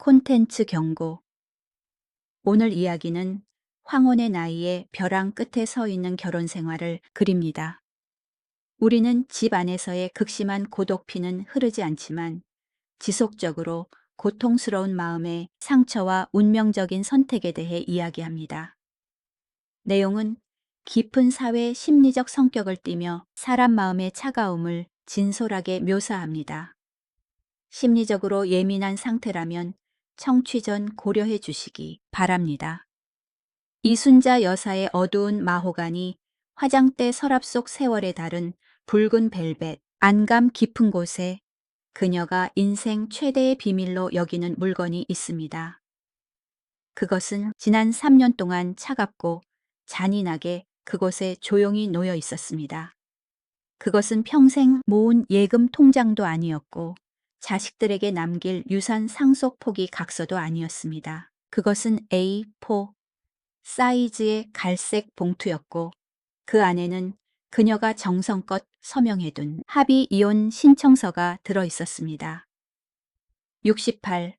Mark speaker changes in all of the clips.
Speaker 1: 콘텐츠 경고. 오늘 이야기는 황혼의 나이에 벼랑 끝에 서 있는 결혼 생활을 그립니다. 우리는 집 안에서의 극심한 고독피는 흐르지 않지만 지속적으로 고통스러운 마음의 상처와 운명적인 선택에 대해 이야기합니다. 내용은 깊은 사회 심리적 성격을 띠며 사람 마음의 차가움을 진솔하게 묘사합니다. 심리적으로 예민한 상태라면 청취 전 고려해 주시기 바랍니다. 이순자 여사의 어두운 마호가니, 화장대 서랍 속 세월에 다른 붉은 벨벳, 안감 깊은 곳에 그녀가 인생 최대의 비밀로 여기는 물건이 있습니다. 그것은 지난 3년 동안 차갑고 잔인하게 그곳에 조용히 놓여 있었습니다. 그것은 평생 모은 예금 통장도 아니었고 자식들에게 남길 유산 상속 포기 각서도 아니었습니다. 그것은 A4 사이즈의 갈색 봉투였고 그 안에는 그녀가 정성껏 서명해둔 합의 이혼 신청서가 들어 있었습니다. 68.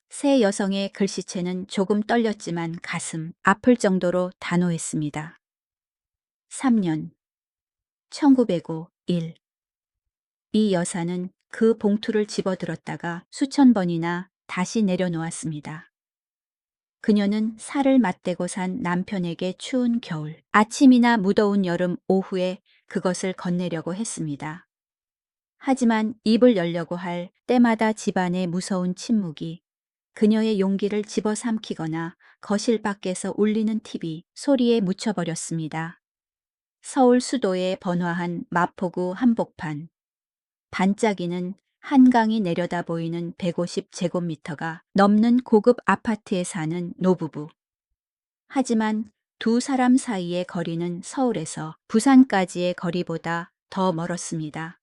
Speaker 1: 새 여성의 글씨체는 조금 떨렸지만 가슴 아플 정도로 단호했습니다. 3년 1905 1. 이 여사는 그 봉투를 집어들었다가 수천 번이나 다시 내려놓았습니다. 그녀는 살을 맞대고 산 남편에게 추운 겨울, 아침이나 무더운 여름 오후에 그것을 건네려고 했습니다. 하지만 입을 열려고 할 때마다 집안의 무서운 침묵이 그녀의 용기를 집어삼키거나 거실 밖에서 울리는 TV 소리에 묻혀버렸습니다. 서울 수도에 번화한 마포구 한복판. 반짝이는 한강이 내려다 보이는 150제곱미터가 넘는 고급 아파트에 사는 노부부. 하지만 두 사람 사이의 거리는 서울에서 부산까지의 거리보다 더 멀었습니다.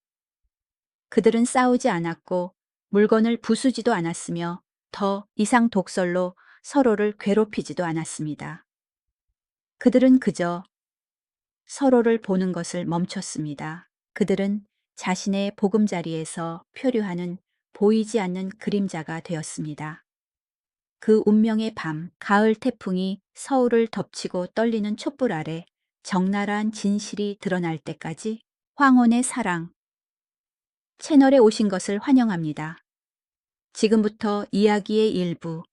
Speaker 1: 그들은 싸우지 않았고 물건을 부수지도 않았으며 더 이상 독설로 서로를 괴롭히지도 않았습니다. 그들은 그저 서로를 보는 것을 멈췄습니다. 그들은 자신의 보금자리에서 표류하는 보이지 않는 그림자가 되었습니다. 그 운명의 밤, 가을 태풍이 서울을 덮치고 떨리는 촛불 아래 적나라한 진실이 드러날 때까지 황혼의 사랑. 채널에 오신 것을 환영합니다. 지금부터 이야기의 일부,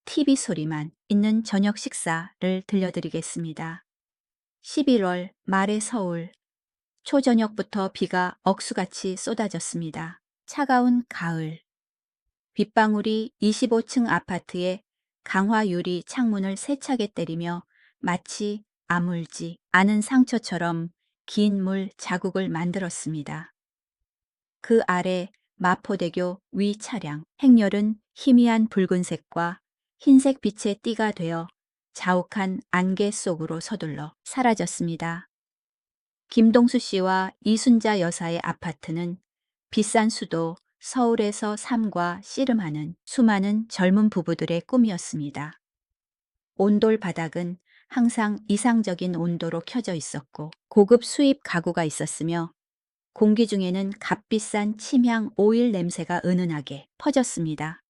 Speaker 1: TV 소리만 있는 저녁 식사를 들려드리겠습니다. 11월 말의 서울. 초저녁부터 비가 억수같이 쏟아졌습니다. 차가운 가을. 빗방울이 25층 아파트의 강화 유리 창문을 세차게 때리며 마치 아물지 않은 상처처럼 긴 물 자국을 만들었습니다. 그 아래 마포대교 위 차량, 행렬은 희미한 붉은색과 흰색 빛의 띠가 되어 자욱한 안개 속으로 서둘러 사라졌습니다. 김동수 씨와 이순자 여사의 아파트는 비싼 수도 서울에서 삶과 씨름하는 수많은 젊은 부부들의 꿈이었습니다. 온돌 바닥은 항상 이상적인 온도로 켜져 있었고 고급 수입 가구가 있었으며 공기 중에는 값비싼 침향 오일 냄새가 은은하게 퍼졌습니다.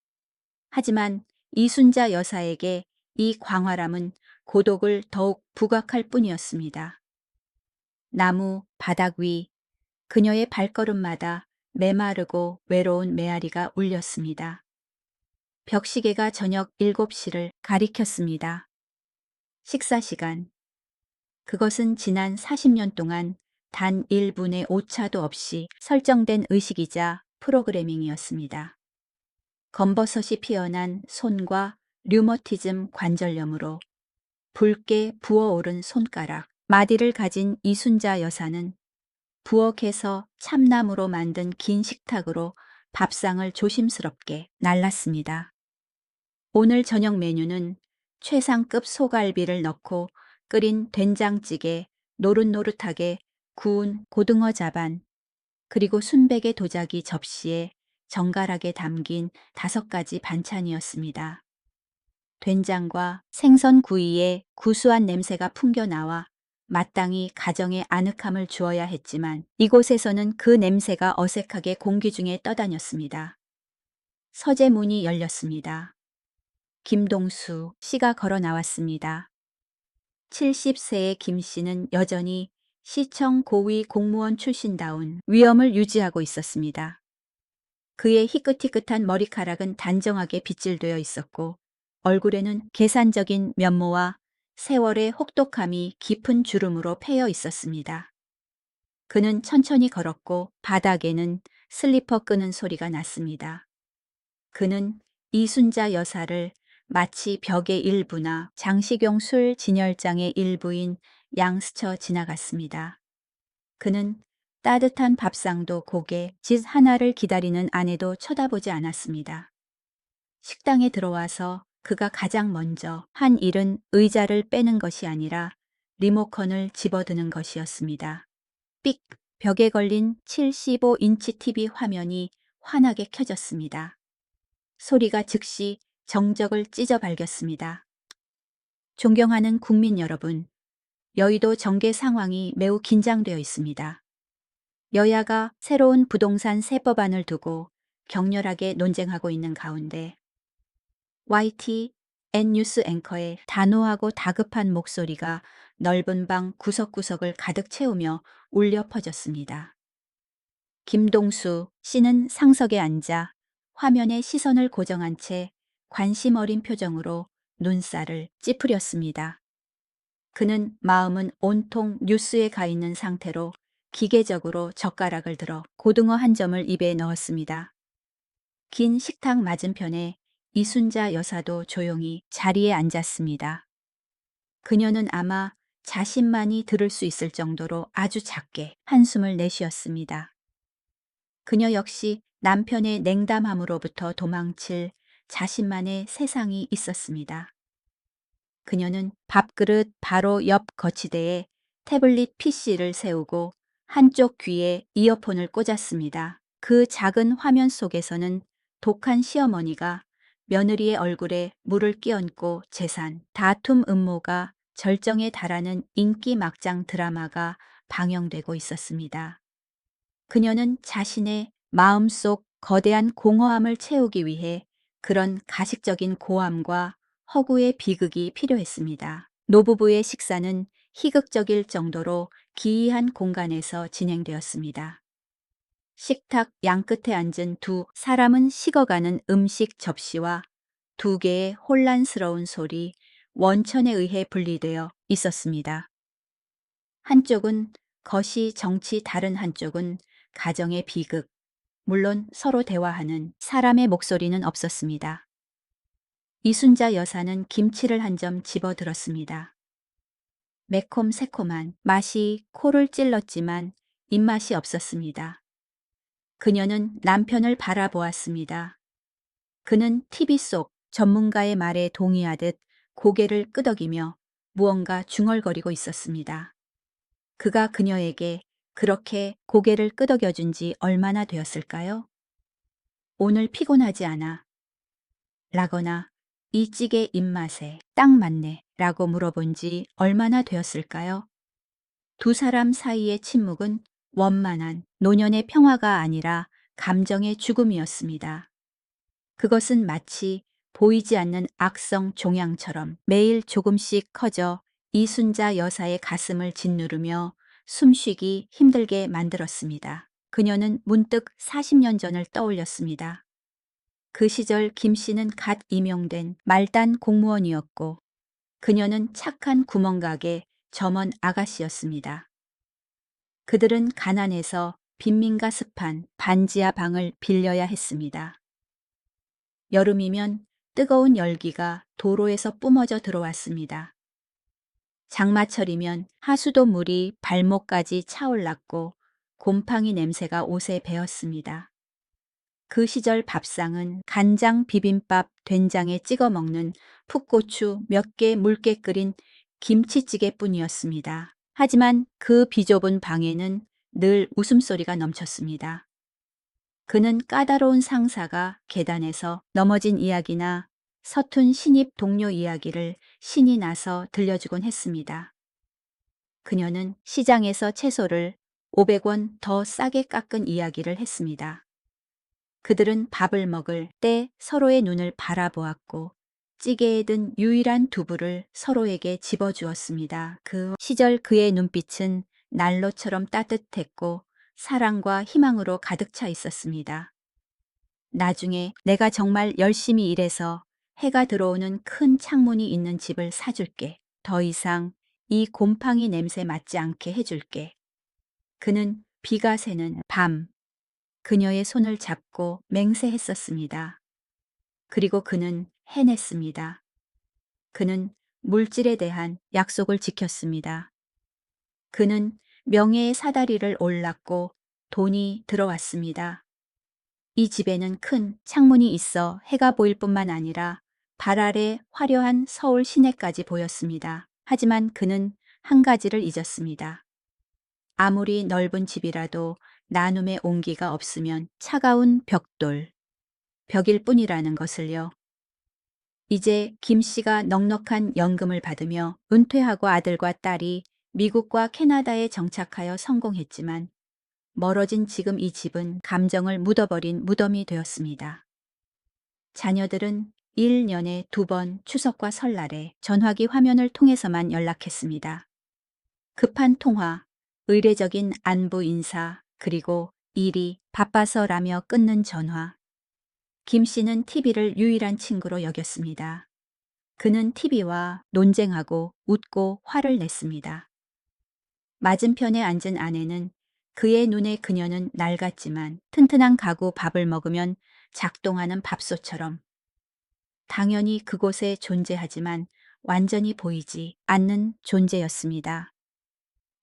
Speaker 1: 하지만 이순자 여사에게 이 광활함은 고독을 더욱 부각할 뿐이었습니다. 나무 바닥 위 그녀의 발걸음마다 메마르고 외로운 메아리가 울렸습니다. 벽시계가 저녁 7시를 가리켰습니다. 식사 시간. 그것은 지난 40년 동안 단 1분의 오차도 없이 설정된 의식이자 프로그래밍이었습니다. 검버섯이 피어난 손과 류머티즘 관절염으로 붉게 부어오른 손가락, 마디를 가진 이순자 여사는 부엌에서 참나무로 만든 긴 식탁으로 밥상을 조심스럽게 날랐습니다. 오늘 저녁 메뉴는 최상급 소갈비를 넣고 끓인 된장찌개, 노릇노릇하게 구운 고등어 자반, 그리고 순백의 도자기 접시에 정갈하게 담긴 5가지 반찬이었습니다. 된장과 생선 구이의 구수한 냄새가 풍겨나와 마땅히 가정에 아늑함을 주어야 했지만 이곳에서는 그 냄새가 어색하게 공기 중에 떠다녔습니다. 서재 문이 열렸습니다. 김동수 씨가 걸어 나왔습니다. 70세의 김 씨는 여전히 시청 고위 공무원 출신다운 위엄을 유지하고 있었습니다. 그의 희끗희끗한 머리카락은 단정하게 빗질되어 있었고 얼굴에는 계산적인 면모와 세월의 혹독함이 깊은 주름으로 패여 있었습니다. 그는 천천히 걸었고 바닥에는 슬리퍼 끄는 소리가 났습니다. 그는 이순자 여사를 마치 벽의 일부나 장시경 술 진열장의 일부인 양스쳐 지나갔습니다. 그는 따뜻한 밥상도 고개, 짓 하나를 기다리는 아내도 쳐다보지 않았습니다. 식당에 들어와서 그가 가장 먼저 한 일은 의자를 빼는 것이 아니라 리모컨을 집어드는 것이었습니다. 삑! 벽에 걸린 75인치 TV 화면이 환하게 켜졌습니다. 소리가 즉시 정적을 찢어 발겼습니다. 존경하는 국민 여러분, 여의도 정계 상황이 매우 긴장되어 있습니다. 여야가 새로운 부동산 세법안을 두고 격렬하게 논쟁하고 있는 가운데 YT N뉴스 앵커의 단호하고 다급한 목소리가 넓은 방 구석구석을 가득 채우며 울려 퍼졌습니다. 김동수 씨는 상석에 앉아 화면에 시선을 고정한 채 관심 어린 표정으로 눈살을 찌푸렸습니다. 그는 마음은 온통 뉴스에 가 있는 상태로 기계적으로 젓가락을 들어 고등어 한 점을 입에 넣었습니다. 긴 식탁 맞은편에 이순자 여사도 조용히 자리에 앉았습니다. 그녀는 아마 자신만이 들을 수 있을 정도로 아주 작게 한숨을 내쉬었습니다. 그녀 역시 남편의 냉담함으로부터 도망칠 자신만의 세상이 있었습니다. 그녀는 밥그릇 바로 옆 거치대에 태블릿 PC를 세우고 한쪽 귀에 이어폰을 꽂았습니다. 그 작은 화면 속에서는 독한 시어머니가 며느리의 얼굴에 물을 끼얹고 재산, 다툼 음모가 절정에 달하는 인기 막장 드라마가 방영되고 있었습니다. 그녀는 자신의 마음속 거대한 공허함을 채우기 위해 그런 가식적인 고함과 허구의 비극이 필요했습니다. 노부부의 식사는 희극적일 정도로 기이한 공간에서 진행되었습니다. 식탁 양끝에 앉은 두 사람은 식어가는 음식 접시와 두 개의 혼란스러운 소리, 원천에 의해 분리되어 있었습니다. 한쪽은 것이 정치, 다른 한쪽은 가정의 비극. 물론 서로 대화하는 사람의 목소리는 없었습니다. 이순자 여사는 김치를 한 점 집어들었습니다. 매콤 새콤한 맛이 코를 찔렀지만 입맛이 없었습니다. 그녀는 남편을 바라보았습니다. 그는 TV 속 전문가의 말에 동의하듯 고개를 끄덕이며 무언가 중얼거리고 있었습니다. 그가 그녀에게 그렇게 고개를 끄덕여준 지 얼마나 되었을까요? 오늘 피곤하지 않아. 라거나 이 찌개 입맛에 딱 맞네 라고 물어본 지 얼마나 되었을까요? 두 사람 사이의 침묵은 원만한 노년의 평화가 아니라 감정의 죽음이었습니다. 그것은 마치 보이지 않는 악성 종양처럼 매일 조금씩 커져 이순자 여사의 가슴을 짓누르며 숨쉬기 힘들게 만들었습니다. 그녀는 문득 40년 전을 떠올렸습니다. 그 시절 김 씨는 갓 임용된 말단 공무원이었고 그녀는 착한 구멍가게 점원 아가씨였습니다. 그들은 가난해서 빈민가 습한 반지하 방을 빌려야 했습니다. 여름이면 뜨거운 열기가 도로에서 뿜어져 들어왔습니다. 장마철이면 하수도 물이 발목까지 차올랐고 곰팡이 냄새가 옷에 배었습니다. 그 시절 밥상은 간장 비빔밥 된장에 찍어 먹는 풋고추 몇 개 묽게 끓인 김치찌개뿐이었습니다. 하지만 그 비좁은 방에는 늘 웃음소리가 넘쳤습니다. 그는 까다로운 상사가 계단에서 넘어진 이야기나 서툰 신입 동료 이야기를 신이 나서 들려주곤 했습니다. 그녀는 시장에서 채소를 500원 더 싸게 깎은 이야기를 했습니다. 그들은 밥을 먹을 때 서로의 눈을 바라보았고 찌개에 든 유일한 두부를 서로에게 집어주었습니다. 그 시절 그의 눈빛은 난로처럼 따뜻했고 사랑과 희망으로 가득 차 있었습니다. 나중에 내가 정말 열심히 일해서 해가 들어오는 큰 창문이 있는 집을 사줄게. 더 이상 이 곰팡이 냄새 맡지 않게 해줄게. 그는 비가 새는 밤, 그녀의 손을 잡고 맹세했었습니다. 그리고 그는 해냈습니다. 그는 물질에 대한 약속을 지켰습니다. 그는 명예의 사다리를 올랐고 돈이 들어왔습니다. 이 집에는 큰 창문이 있어 해가 보일 뿐만 아니라 발 아래 화려한 서울 시내까지 보였습니다. 하지만 그는 한 가지를 잊었습니다. 아무리 넓은 집이라도 나눔의 온기가 없으면 차가운 벽일 뿐이라는 것을요. 이제 김 씨가 넉넉한 연금을 받으며 은퇴하고 아들과 딸이 미국과 캐나다에 정착하여 성공했지만 멀어진 지금 이 집은 감정을 묻어버린 무덤이 되었습니다. 자녀들은 1년에 2번 추석과 설날에 전화기 화면을 통해서만 연락했습니다. 급한 통화, 의례적인 안부 인사, 그리고 일이 바빠서라며 끊는 전화. 김 씨는 TV를 유일한 친구로 여겼습니다. 그는 TV와 논쟁하고 웃고 화를 냈습니다. 맞은편에 앉은 아내는 그의 눈에 그녀는 낡았지만 튼튼한 가구 밥을 먹으면 작동하는 밥솥처럼 당연히 그곳에 존재하지만 완전히 보이지 않는 존재였습니다.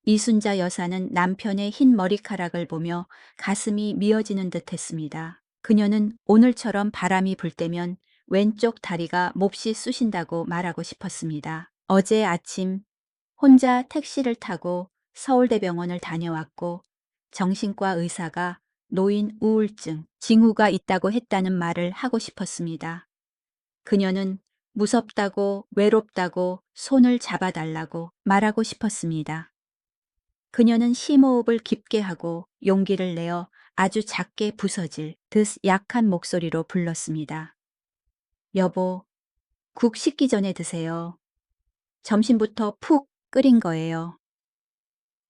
Speaker 1: 이순자 여사는 남편의 흰 머리카락을 보며 가슴이 미어지는 듯 했습니다. 그녀는 오늘처럼 바람이 불 때면 왼쪽 다리가 몹시 쑤신다고 말하고 싶었습니다. 어제 아침 혼자 택시를 타고 서울대병원을 다녀왔고 정신과 의사가 노인 우울증, 징후가 있다고 했다는 말을 하고 싶었습니다. 그녀는 무섭다고 외롭다고 손을 잡아달라고 말하고 싶었습니다. 그녀는 심호흡을 깊게 하고 용기를 내어 아주 작게 부서질 듯 약한 목소리로 불렀습니다. 여보, 국 식기 전에 드세요. 점심부터 푹 끓인 거예요.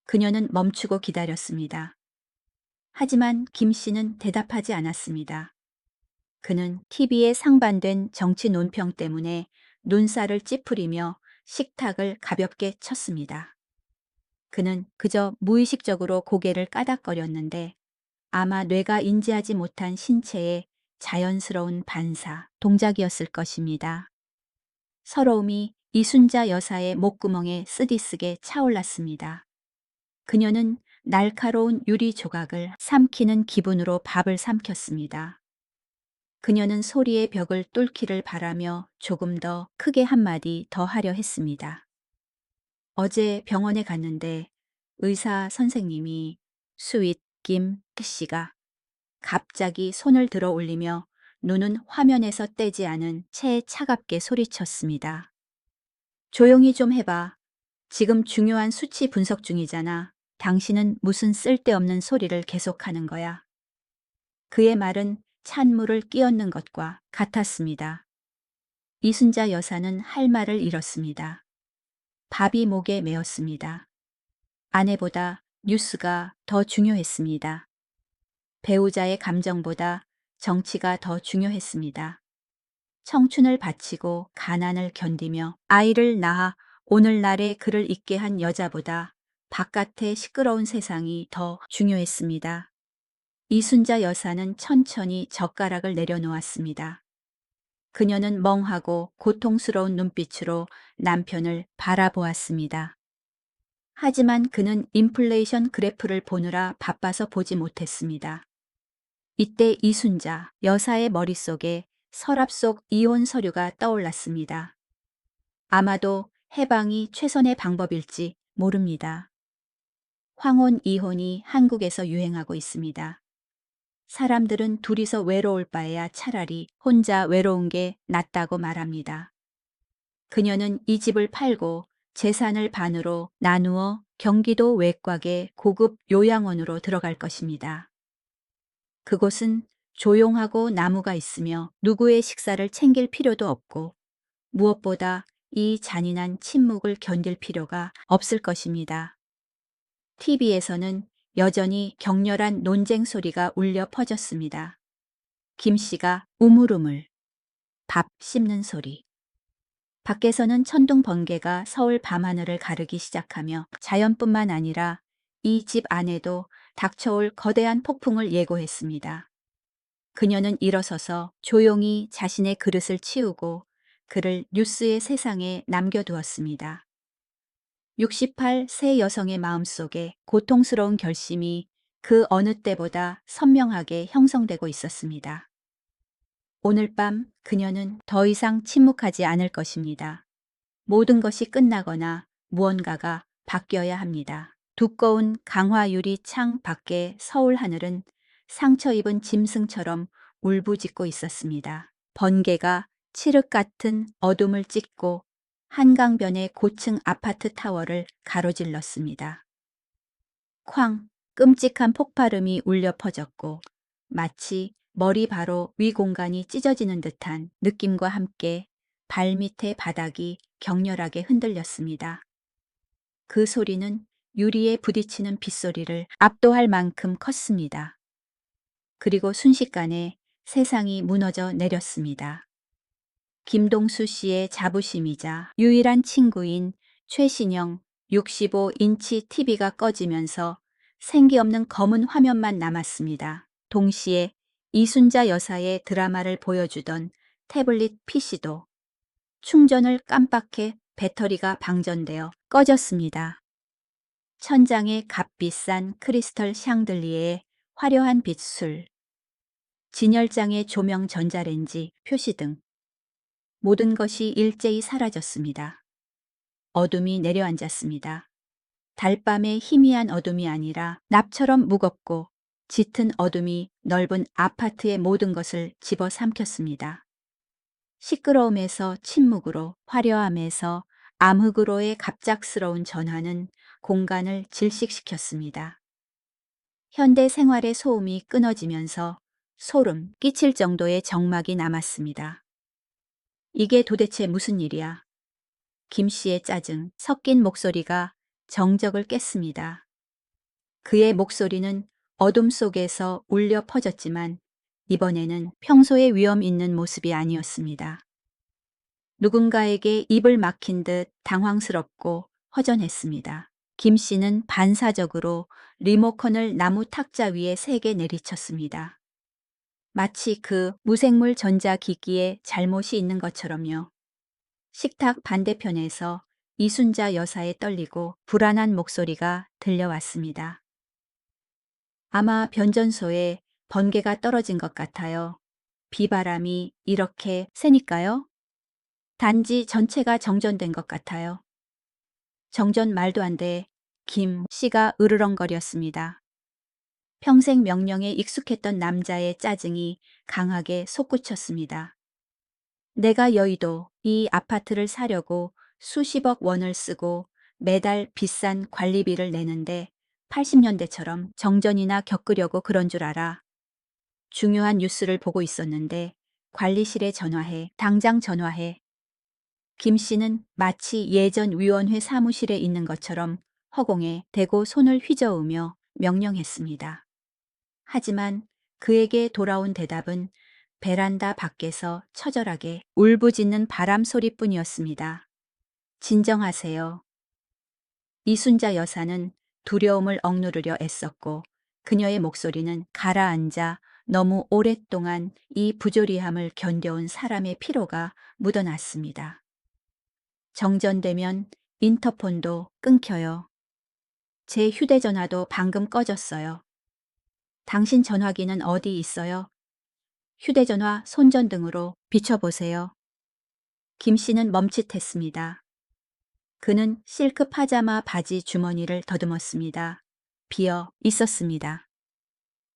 Speaker 1: 그녀는 멈추고 기다렸습니다. 하지만 김 씨는 대답하지 않았습니다. 그는 TV에 상반된 정치 논평 때문에 눈살을 찌푸리며 식탁을 가볍게 쳤습니다. 그는 그저 무의식적으로 고개를 까닥거렸는데 아마 뇌가 인지하지 못한 신체의 자연스러운 반사, 동작이었을 것입니다. 서러움이 이순자 여사의 목구멍에 쓰디쓰게 차올랐습니다. 그녀는 날카로운 유리 조각을 삼키는 기분으로 밥을 삼켰습니다. 그녀는 소리의 벽을 뚫기를 바라며 조금 더 크게 한마디 더 하려 했습니다. 어제 병원에 갔는데 의사 선생님이 스윗 김 씨가 갑자기 손을 들어 올리며 눈은 화면에서 떼지 않은 채 차갑게 소리쳤습니다. 조용히 좀 해봐. 지금 중요한 수치 분석 중이잖아. 당신은 무슨 쓸데없는 소리를 계속하는 거야. 그의 말은 찬물을 끼얹는 것과 같았습니다. 이순자 여사는 할 말을 잃었습니다. 밥이 목에 메었습니다. 아내보다 뉴스가 더 중요했습니다. 배우자의 감정보다 정치가 더 중요했습니다. 청춘을 바치고 가난을 견디며 아이를 낳아 오늘날의 그를 있게 한 여자보다 바깥의 시끄러운 세상이 더 중요했습니다. 이순자 여사는 천천히 젓가락을 내려놓았습니다. 그녀는 멍하고 고통스러운 눈빛으로 남편을 바라보았습니다. 하지만 그는 인플레이션 그래프를 보느라 바빠서 보지 못했습니다. 이때 이순자 여사의 머릿속에 서랍 속 이혼 서류가 떠올랐습니다. 아마도 해방이 최선의 방법일지 모릅니다. 황혼 이혼이 한국에서 유행하고 있습니다. 사람들은 둘이서 외로울 바에야 차라리 혼자 외로운 게 낫다고 말합니다. 그녀는 이 집을 팔고 재산을 반으로 나누어 경기도 외곽의 고급 요양원으로 들어갈 것입니다. 그곳은 조용하고 나무가 있으며 누구의 식사를 챙길 필요도 없고 무엇보다 이 잔인한 침묵을 견딜 필요가 없을 것입니다. TV에서는 여전히 격렬한 논쟁 소리가 울려 퍼졌습니다. 김 씨가 우물우물 밥 씹는 소리. 밖에서는 천둥 번개가 서울 밤하늘을 가르기 시작하며 자연뿐만 아니라 이 집 안에도 닥쳐올 거대한 폭풍을 예고했습니다. 그녀는 일어서서 조용히 자신의 그릇을 치우고 그를 뉴스의 세상에 남겨두었습니다. 68 세 여성의 마음속에 고통스러운 결심이 그 어느 때보다 선명하게 형성되고 있었습니다. 오늘 밤 그녀는 더 이상 침묵하지 않을 것입니다. 모든 것이 끝나거나 무언가가 바뀌어야 합니다. 두꺼운 강화 유리 창 밖에 서울 하늘은 상처 입은 짐승처럼 울부짖고 있었습니다. 번개가 칠흑 같은 어둠을 찢고 한강변의 고층 아파트 타워를 가로질렀습니다. 쾅! 끔찍한 폭발음이 울려 퍼졌고 마치 머리 바로 위 공간이 찢어지는 듯한 느낌과 함께 발밑의 바닥이 격렬하게 흔들렸습니다. 그 소리는 유리에 부딪히는 빗소리를 압도할 만큼 컸습니다. 그리고 순식간에 세상이 무너져 내렸습니다. 김동수 씨의 자부심이자 유일한 친구인 최신영 65인치 TV가 꺼지면서 생기 없는 검은 화면만 남았습니다. 동시에 이순자 여사의 드라마를 보여주던 태블릿 PC도 충전을 깜빡해 배터리가 방전되어 꺼졌습니다. 천장에 값비싼 크리스털 샹들리에의 화려한 빛술, 진열장의 조명 전자레인지 표시 등 모든 것이 일제히 사라졌습니다. 어둠이 내려앉았습니다. 달밤의 희미한 어둠이 아니라 납처럼 무겁고 짙은 어둠이 넓은 아파트의 모든 것을 집어삼켰습니다. 시끄러움에서 침묵으로, 화려함에서 암흑으로의 갑작스러운 전환은 공간을 질식시켰습니다. 현대 생활의 소음이 끊어지면서 소름 끼칠 정도의 정막이 남았습니다. 이게 도대체 무슨 일이야? 김 씨의 짜증 섞인 목소리가 정적을 깼습니다. 그의 목소리는 어둠 속에서 울려 퍼졌지만 이번에는 평소의 위험 있는 모습이 아니었습니다. 누군가에게 입을 막힌 듯 당황스럽고 허전했습니다. 김 씨는 반사적으로 리모컨을 나무 탁자 위에 세게 내리쳤습니다. 마치 그 무생물 전자기기에 잘못이 있는 것처럼요. 식탁 반대편에서 이순자 여사의 떨리고 불안한 목소리가 들려왔습니다. 아마 변전소에 번개가 떨어진 것 같아요. 비바람이 이렇게 세니까요. 단지 전체가 정전된 것 같아요. 정전 말도 안 돼. 김 씨가 으르렁거렸습니다. 평생 명령에 익숙했던 남자의 짜증이 강하게 솟구쳤습니다. 내가 여의도 이 아파트를 사려고 수십억 원을 쓰고 매달 비싼 관리비를 내는데 80년대처럼 정전이나 겪으려고 그런 줄 알아. 중요한 뉴스를 보고 있었는데 관리실에 전화해. 당장 전화해. 김 씨는 마치 예전 위원회 사무실에 있는 것처럼 허공에 대고 손을 휘저으며 명령했습니다. 하지만 그에게 돌아온 대답은 베란다 밖에서 처절하게 울부짖는 바람 소리뿐이었습니다. 진정하세요. 이순자 여사는 두려움을 억누르려 애썼고 그녀의 목소리는 가라앉아 너무 오랫동안 이 부조리함을 견뎌온 사람의 피로가 묻어났습니다. 정전되면 인터폰도 끊겨요. 제 휴대전화도 방금 꺼졌어요. 당신 전화기는 어디 있어요? 휴대전화 손전등으로 비춰보세요. 김 씨는 멈칫했습니다. 그는 실크 파자마 바지 주머니를 더듬었습니다. 비어 있었습니다.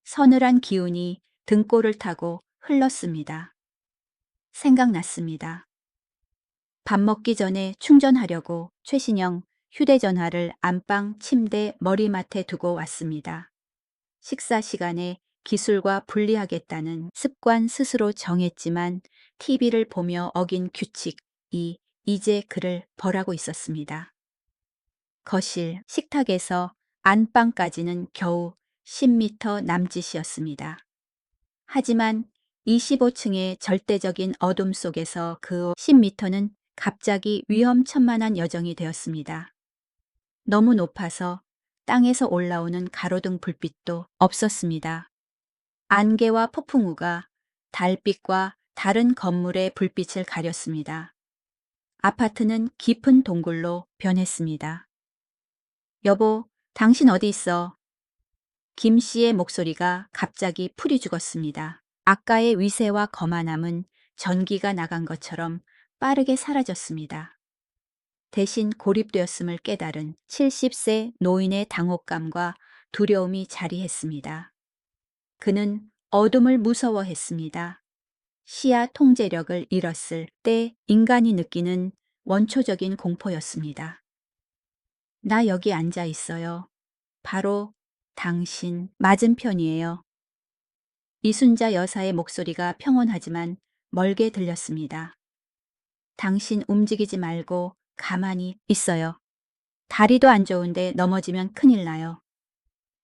Speaker 1: 서늘한 기운이 등골을 타고 흘렀습니다. 생각났습니다. 밥 먹기 전에 충전하려고 최신영 휴대전화를 안방 침대 머리맡에 두고 왔습니다. 식사 시간에 기술과 분리하겠다는 습관 스스로 정했지만 TV를 보며 어긴 규칙이 이제 그를 벌하고 있었습니다. 거실, 식탁에서 안방까지는 겨우 10m 남짓이었습니다. 하지만 25층의 절대적인 어둠 속에서 그 10m는 갑자기 위험천만한 여정이 되었습니다. 너무 높아서 땅에서 올라오는 가로등 불빛도 없었습니다. 안개와 폭풍우가 달빛과 다른 건물의 불빛을 가렸습니다. 아파트는 깊은 동굴로 변했습니다. 여보, 당신 어디 있어? 김 씨의 목소리가 갑자기 풀이 죽었습니다. 아까의 위세와 거만함은 전기가 나간 것처럼 빠르게 사라졌습니다. 대신 고립되었음을 깨달은 70세 노인의 당혹감과 두려움이 자리했습니다. 그는 어둠을 무서워했습니다. 시야 통제력을 잃었을 때 인간이 느끼는 원초적인 공포였습니다. 나 여기 앉아 있어요. 바로 당신 맞은편이에요. 이순자 여사의 목소리가 평온하지만 멀게 들렸습니다. 당신 움직이지 말고 가만히 있어요. 다리도 안 좋은데 넘어지면 큰일 나요.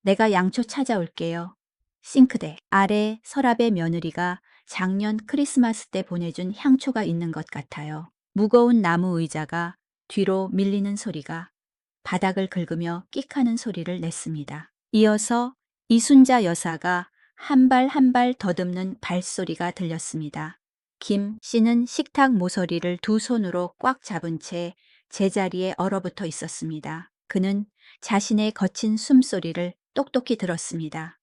Speaker 1: 내가 양초 찾아올게요. 싱크대 아래 서랍의 며느리가 작년 크리스마스 때 보내준 향초가 있는 것 같아요. 무거운 나무 의자가 뒤로 밀리는 소리가 바닥을 긁으며 끽하는 소리를 냈습니다. 이어서 이순자 여사가 한 발 한 발 더듬는 발소리가 들렸습니다. 김 씨는 식탁 모서리를 두 손으로 꽉 잡은 채 제자리에 얼어붙어 있었습니다. 그는 자신의 거친 숨소리를 똑똑히 들었습니다.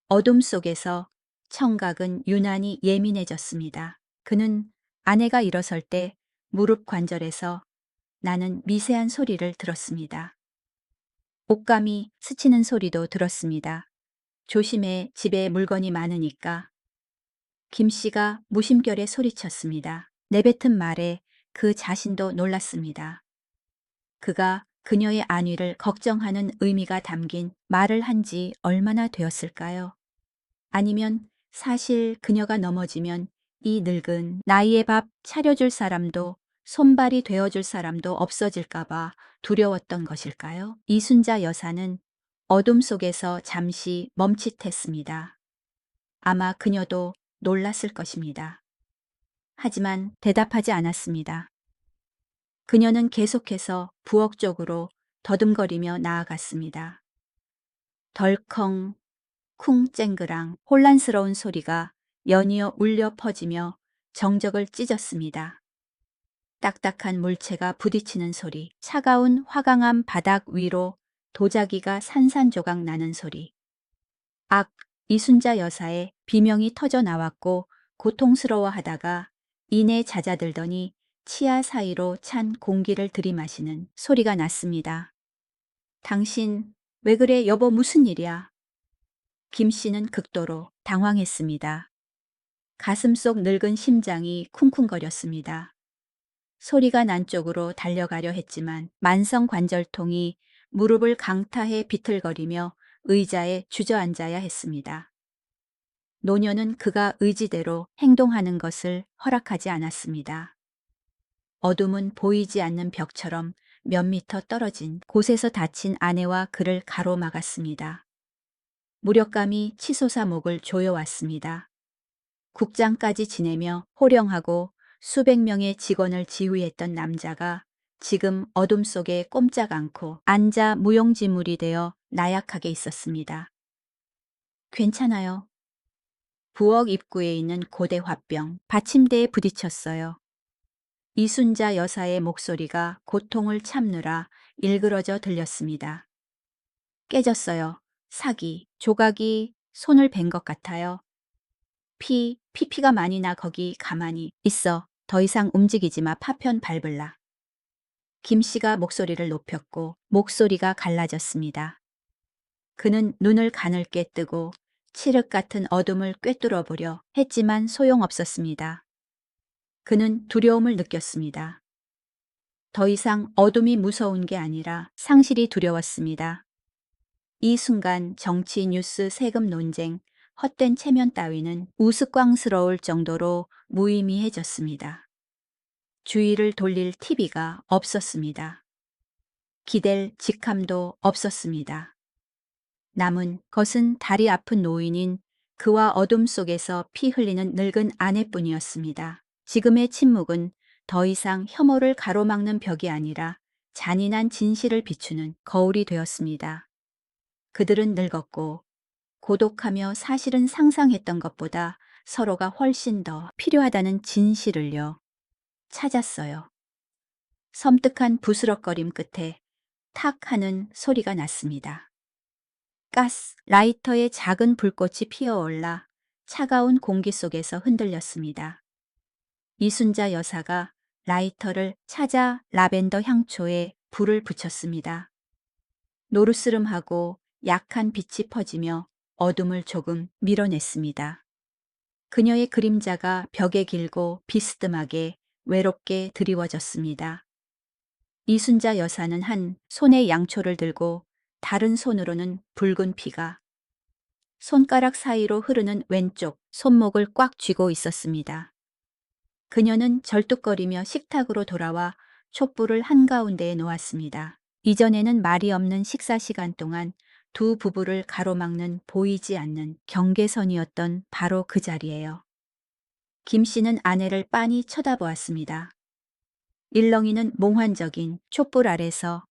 Speaker 1: 어둠 속에서 청각은 유난히 예민해졌습니다. 그는 아내가 일어설 때 무릎 관절에서 나는 미세한 소리를 들었습니다. 옷감이 스치는 소리도 들었습니다. 조심해, 집에 물건이 많으니까. 김 씨가 무심결에 소리쳤습니다. 내뱉은 말에 그 자신도 놀랐습니다. 그가 그녀의 안위를 걱정하는 의미가 담긴 말을 한 지 얼마나 되었을까요? 아니면 사실 그녀가 넘어지면 이 늙은 나이에 밥 차려줄 사람도 손발이 되어줄 사람도 없어질까봐 두려웠던 것일까요? 이순자 여사는 어둠 속에서 잠시 멈칫했습니다. 아마 그녀도 놀랐을 것입니다. 하지만 대답하지 않았습니다. 그녀는 계속해서 부엌 쪽으로 더듬거리며 나아갔습니다. 덜컹, 쿵 쨍그랑 혼란스러운 소리가 연이어 울려 퍼지며 정적을 찢었습니다. 딱딱한 물체가 부딪히는 소리, 차가운 화강암 바닥 위로 도자기가 산산조각 나는 소리. 악, 이순자 여사의 비명이 터져 나왔고 고통스러워하다가 이내 잦아들더니 치아 사이로 찬 공기를 들이마시는 소리가 났습니다. 당신, 왜 그래 여보 무슨 일이야? 김 씨는 극도로 당황했습니다. 가슴 속 늙은 심장이 쿵쿵거렸습니다. 소리가 난 쪽으로 달려가려 했지만 만성 관절통이 무릎을 강타해 비틀거리며 의자에 주저앉아야 했습니다. 노녀는 그가 의지대로 행동하는 것을 허락하지 않았습니다. 어둠은 보이지 않는 벽처럼 몇 미터 떨어진 곳에서 다친 아내와 그를 가로막았습니다. 무력감이 치솟아 목을 조여왔습니다. 국장까지 지내며 호령하고 수백 명의 직원을 지휘했던 남자가 지금 어둠 속에 꼼짝 않고 앉아 무용지물이 되어 나약하게 있었습니다. 괜찮아요. 부엌 입구에 있는 고대 화병, 받침대에 부딪혔어요. 이순자 여사의 목소리가 고통을 참느라 일그러져 들렸습니다. 깨졌어요. 사기, 조각이 손을 벤 것 같아요. 피가 많이 나 거기 가만히 있어. 더 이상 움직이지 마. 파편 밟을라. 김 씨가 목소리를 높였고 목소리가 갈라졌습니다. 그는 눈을 가늘게 뜨고 칠흑 같은 어둠을 꿰뚫어 보려 했지만 소용없었습니다. 그는 두려움을 느꼈습니다. 더 이상 어둠이 무서운 게 아니라 상실이 두려웠습니다. 이 순간 정치, 뉴스, 세금 논쟁, 헛된 체면 따위는 우스꽝스러울 정도로 무의미해졌습니다. 주의를 돌릴 TV가 없었습니다. 기댈 직함도 없었습니다. 남은 것은 다리 아픈 노인인 그와 어둠 속에서 피 흘리는 늙은 아내뿐이었습니다. 지금의 침묵은 더 이상 혐오를 가로막는 벽이 아니라 잔인한 진실을 비추는 거울이 되었습니다. 그들은 늙었고 고독하며 사실은 상상했던 것보다 서로가 훨씬 더 필요하다는 진실을요. 찾았어요. 섬뜩한 부스럭거림 끝에 탁 하는 소리가 났습니다. 가스 라이터의 작은 불꽃이 피어올라 차가운 공기 속에서 흔들렸습니다. 이순자 여사가 라이터를 찾아 라벤더 향초에 불을 붙였습니다. 노르스름하고 약한 빛이 퍼지며 어둠을 조금 밀어냈습니다. 그녀의 그림자가 벽에 길고 비스듬하게 외롭게 드리워졌습니다. 이순자 여사는 한 손에 양초를 들고 다른 손으로는 붉은 피가 손가락 사이로 흐르는 왼쪽 손목을 꽉 쥐고 있었습니다. 그녀는 절뚝거리며 식탁으로 돌아와 촛불을 한가운데에 놓았습니다. 이전에는 말이 없는 식사 시간 동안 두 부부를 가로막는 보이지 않는 경계선이었던 바로 그 자리예요. 김 씨는 아내를 빤히 쳐다보았습니다. 일렁이는 몽환적인 촛불 아래서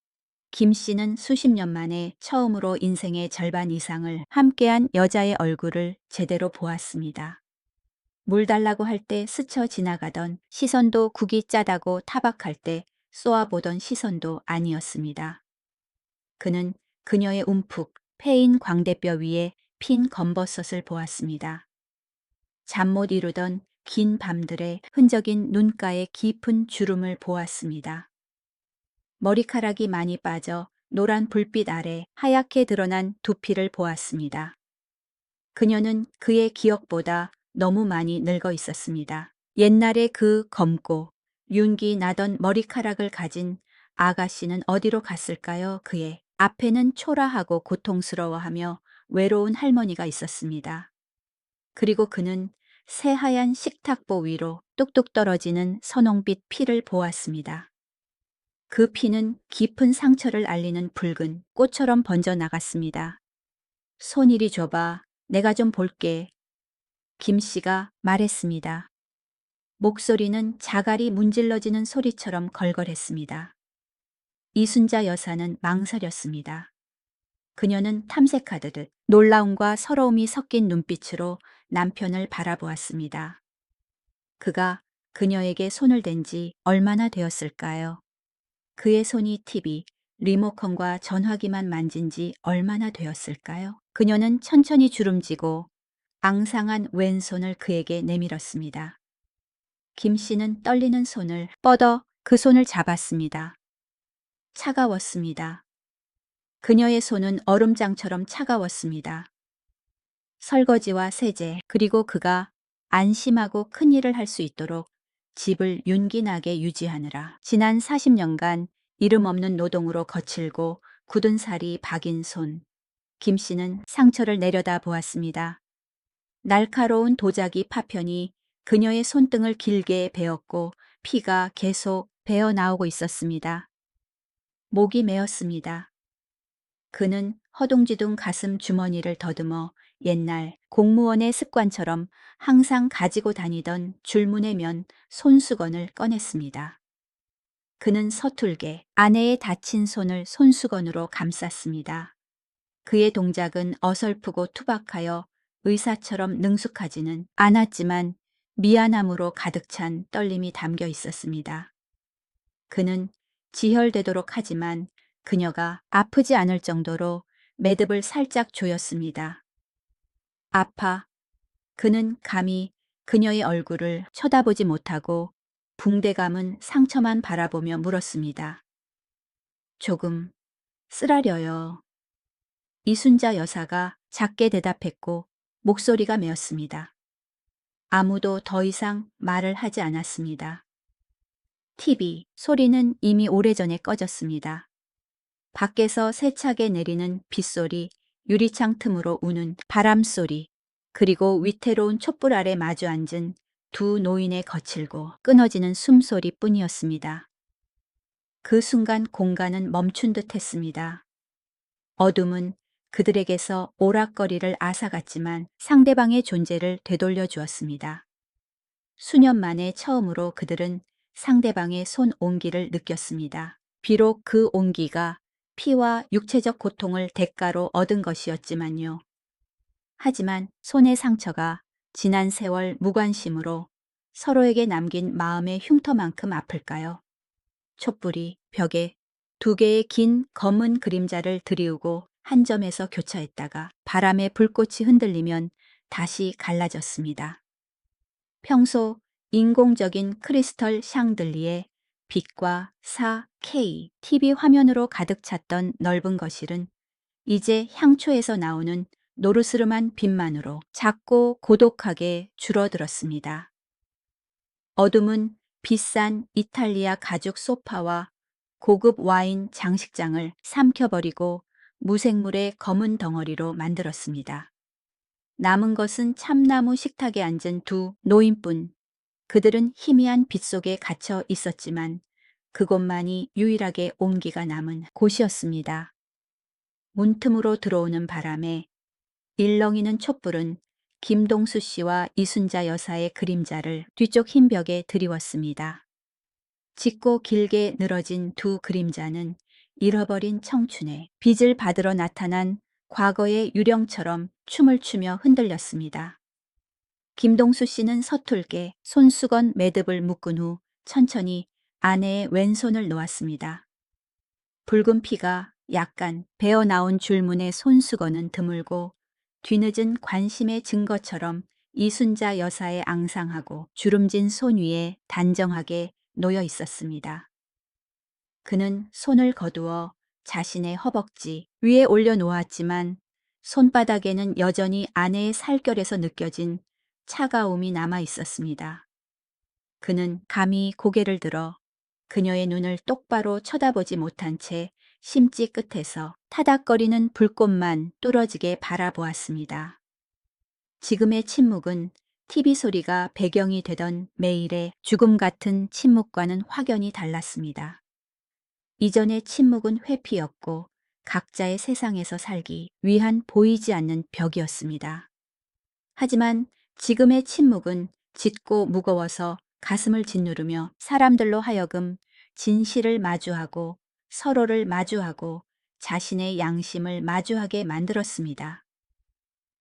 Speaker 1: 김 씨는 수십 년 만에 처음으로 인생의 절반 이상을 함께한 여자의 얼굴을 제대로 보았습니다. 물 달라고 할 때 스쳐 지나가던 시선도 국이 짜다고 타박할 때 쏘아보던 시선도 아니었습니다. 그는 그녀의 움푹 패인 광대뼈 위에 핀 검버섯을 보았습니다. 잠 못 이루던 긴 밤들의 흔적인 눈가의 깊은 주름을 보았습니다. 머리카락이 많이 빠져 노란 불빛 아래 하얗게 드러난 두피를 보았습니다. 그녀는 그의 기억보다 너무 많이 늙어 있었습니다. 옛날에 그 검고 윤기 나던 머리카락을 가진 아가씨는 어디로 갔을까요? 그의 앞에는 초라하고 고통스러워하며 외로운 할머니가 있었습니다. 그리고 그는 새하얀 식탁보 위로 뚝뚝 떨어지는 선홍빛 피를 보았습니다. 그 피는 깊은 상처를 알리는 붉은 꽃처럼 번져 나갔습니다. 손 이리 줘봐. 내가 좀 볼게. 김 씨가 말했습니다. 목소리는 자갈이 문질러지는 소리처럼 걸걸했습니다. 이순자 여사는 망설였습니다. 그녀는 탐색하듯 놀라움과 서러움이 섞인 눈빛으로 남편을 바라보았습니다. 그가 그녀에게 손을 댄 지 얼마나 되었을까요? 그의 손이 TV, 리모컨과 전화기만 만진 지 얼마나 되었을까요? 그녀는 천천히 주름지고 앙상한 왼손을 그에게 내밀었습니다. 김 씨는 떨리는 손을 뻗어 그 손을 잡았습니다. 차가웠습니다. 그녀의 손은 얼음장처럼 차가웠습니다. 설거지와 세제, 그리고 그가 안심하고 큰 일을 할 수 있도록 집을 윤기나게 유지하느라 지난 40년간 이름 없는 노동으로 거칠고 굳은 살이 박인 손. 김 씨는 상처를 내려다 보았습니다. 날카로운 도자기 파편이 그녀의 손등을 길게 베었고 피가 계속 배어 나오고 있었습니다. 목이 메었습니다. 그는 허둥지둥 가슴 주머니를 더듬어 옛날 공무원의 습관처럼 항상 가지고 다니던 줄무늬 면 손수건을 꺼냈습니다. 그는 서툴게 아내의 다친 손을 손수건으로 감쌌습니다. 그의 동작은 어설프고 투박하여 의사처럼 능숙하지는 않았지만 미안함으로 가득 찬 떨림이 담겨 있었습니다. 그는 지혈되도록 하지만 그녀가 아프지 않을 정도로 매듭을 살짝 조였습니다. 아파. 그는 감히 그녀의 얼굴을 쳐다보지 못하고 붕대감은 상처만 바라보며 물었습니다. 조금 쓰라려요. 이순자 여사가 작게 대답했고 목소리가 메었습니다. 아무도 더 이상 말을 하지 않았습니다. TV 소리는 이미 오래전에 꺼졌습니다. 밖에서 세차게 내리는 빗소리, 유리창 틈으로 우는 바람소리, 그리고 위태로운 촛불 아래 마주 앉은 두 노인의 거칠고 끊어지는 숨소리 뿐이었습니다. 그 순간 공간은 멈춘 듯 했습니다. 어둠은 그들에게서 오락거리를 앗아갔지만 상대방의 존재를 되돌려 주었습니다. 수년 만에 처음으로 그들은 상대방의 손 온기를 느꼈습니다. 비록 그 온기가 피와 육체적 고통을 대가로 얻은 것이었지만요. 하지만 손의 상처가 지난 세월 무관심으로 서로에게 남긴 마음의 흉터만큼 아플까요? 촛불이 벽에 두 개의 긴 검은 그림자를 들이우고 한 점에서 교차했다가 바람에 불꽃이 흔들리면 다시 갈라졌습니다. 평소 인공적인 크리스털 샹들리에 빛과 4K TV 화면으로 가득 찼던 넓은 거실은 이제 향초에서 나오는 노르스름한 빛만으로 작고 고독하게 줄어들었습니다. 어둠은 비싼 이탈리아 가죽 소파와 고급 와인 장식장을 삼켜버리고 무생물의 검은 덩어리로 만들었습니다. 남은 것은 참나무 식탁에 앉은 두 노인뿐. 그들은 희미한 빛 속에 갇혀 있었지만 그곳만이 유일하게 온기가 남은 곳이었습니다. 문틈으로 들어오는 바람에 일렁이는 촛불은 김동수 씨와 이순자 여사의 그림자를 뒤쪽 흰 벽에 드리웠습니다. 짙고 길게 늘어진 두 그림자는 잃어버린 청춘의 빚을 받으러 나타난 과거의 유령처럼 춤을 추며 흔들렸습니다. 김동수 씨는 서툴게 손수건 매듭을 묶은 후 천천히 아내의 왼손을 놓았습니다. 붉은 피가 약간 배어나온 줄무늬 손수건은 드물고 뒤늦은 관심의 증거처럼 이순자 여사의 앙상하고 주름진 손 위에 단정하게 놓여 있었습니다. 그는 손을 거두어 자신의 허벅지 위에 올려놓았지만 손바닥에는 여전히 아내의 살결에서 느껴진 차가움이 남아 있었습니다. 그는 감히 고개를 들어 그녀의 눈을 똑바로 쳐다보지 못한 채 심지 끝에서 타닥거리는 불꽃만 뚫어지게 바라보았습니다. 지금의 침묵은 TV 소리가 배경이 되던 매일의 죽음 같은 침묵과는 확연히 달랐습니다. 이전의 침묵은 회피였고 각자의 세상에서 살기 위한 보이지 않는 벽이었습니다. 하지만 지금의 침묵은 짙고 무거워서 가슴을 짓누르며 사람들로 하여금 진실을 마주하고 서로를 마주하고 자신의 양심을 마주하게 만들었습니다.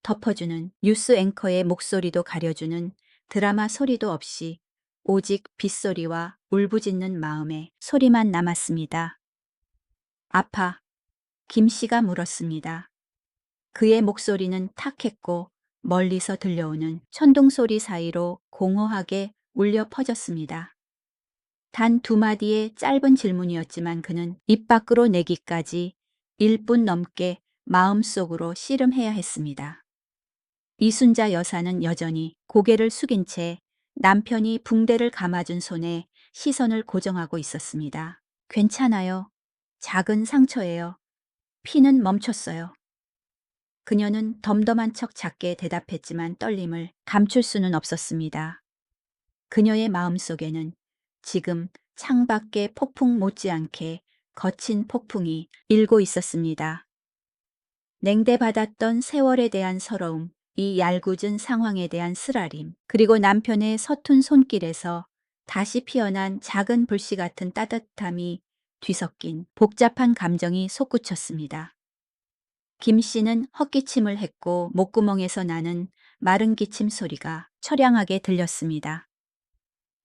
Speaker 1: 덮어주는 뉴스 앵커의 목소리도 가려주는 드라마 소리도 없이 오직 빗소리와 울부짖는 마음의 소리만 남았습니다. 아파. 김 씨가 물었습니다. 그의 목소리는 탁했고 멀리서 들려오는 천둥소리 사이로 공허하게 울려 퍼졌습니다. 단 두 마디의 짧은 질문이었지만 그는 입 밖으로 내기까지 1분 넘게 마음속으로 씨름해야 했습니다. 이순자 여사는 여전히 고개를 숙인 채 남편이 붕대를 감아준 손에 시선을 고정하고 있었습니다. 괜찮아요. 작은 상처예요. 피는 멈췄어요. 그녀는 덤덤한 척 작게 대답했지만 떨림을 감출 수는 없었습니다. 그녀의 마음속에는 지금 창밖의 폭풍 못지않게 거친 폭풍이 일고 있었습니다. 냉대받았던 세월에 대한 서러움, 이 얄궂은 상황에 대한 쓰라림, 그리고 남편의 서툰 손길에서 다시 피어난 작은 불씨 같은 따뜻함이 뒤섞인 복잡한 감정이 솟구쳤습니다. 김 씨는 헛기침을 했고 목구멍에서 나는 마른 기침 소리가 처량하게 들렸습니다.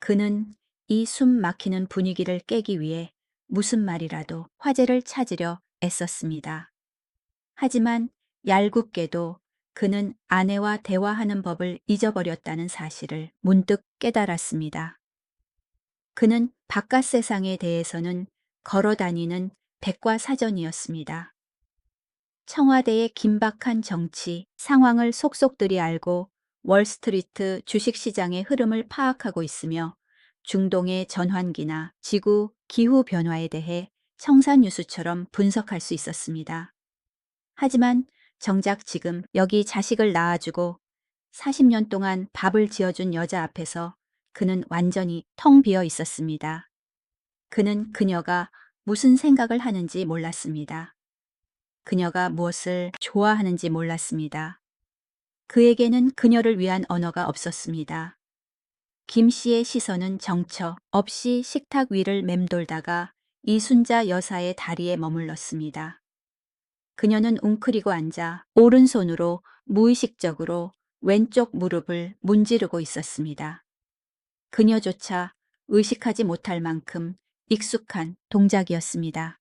Speaker 1: 그는 이 숨 막히는 분위기를 깨기 위해 무슨 말이라도 화제를 찾으려 애썼습니다. 하지만 얄궂게도 그는 아내와 대화하는 법을 잊어버렸다는 사실을 문득 깨달았습니다. 그는 바깥 세상에 대해서는 걸어다니는 백과사전이었습니다. 청와대의 긴박한 정치 상황을 속속들이 알고 월스트리트 주식시장의 흐름을 파악하고 있으며 중동의 전환기나 지구 기후 변화에 대해 청산유수처럼 분석할 수 있었습니다. 하지만 정작 지금 여기 자식을 낳아주고 40년 동안 밥을 지어준 여자 앞에서 그는 완전히 텅 비어 있었습니다. 그는 그녀가 무슨 생각을 하는지 몰랐습니다. 그녀가 무엇을 좋아하는지 몰랐습니다. 그에게는 그녀를 위한 언어가 없었습니다. 김 씨의 시선은 정처 없이 식탁 위를 맴돌다가 이순자 여사의 다리에 머물렀습니다. 그녀는 웅크리고 앉아 오른손으로 무의식적으로 왼쪽 무릎을 문지르고 있었습니다. 그녀조차 의식하지 못할 만큼 익숙한 동작이었습니다.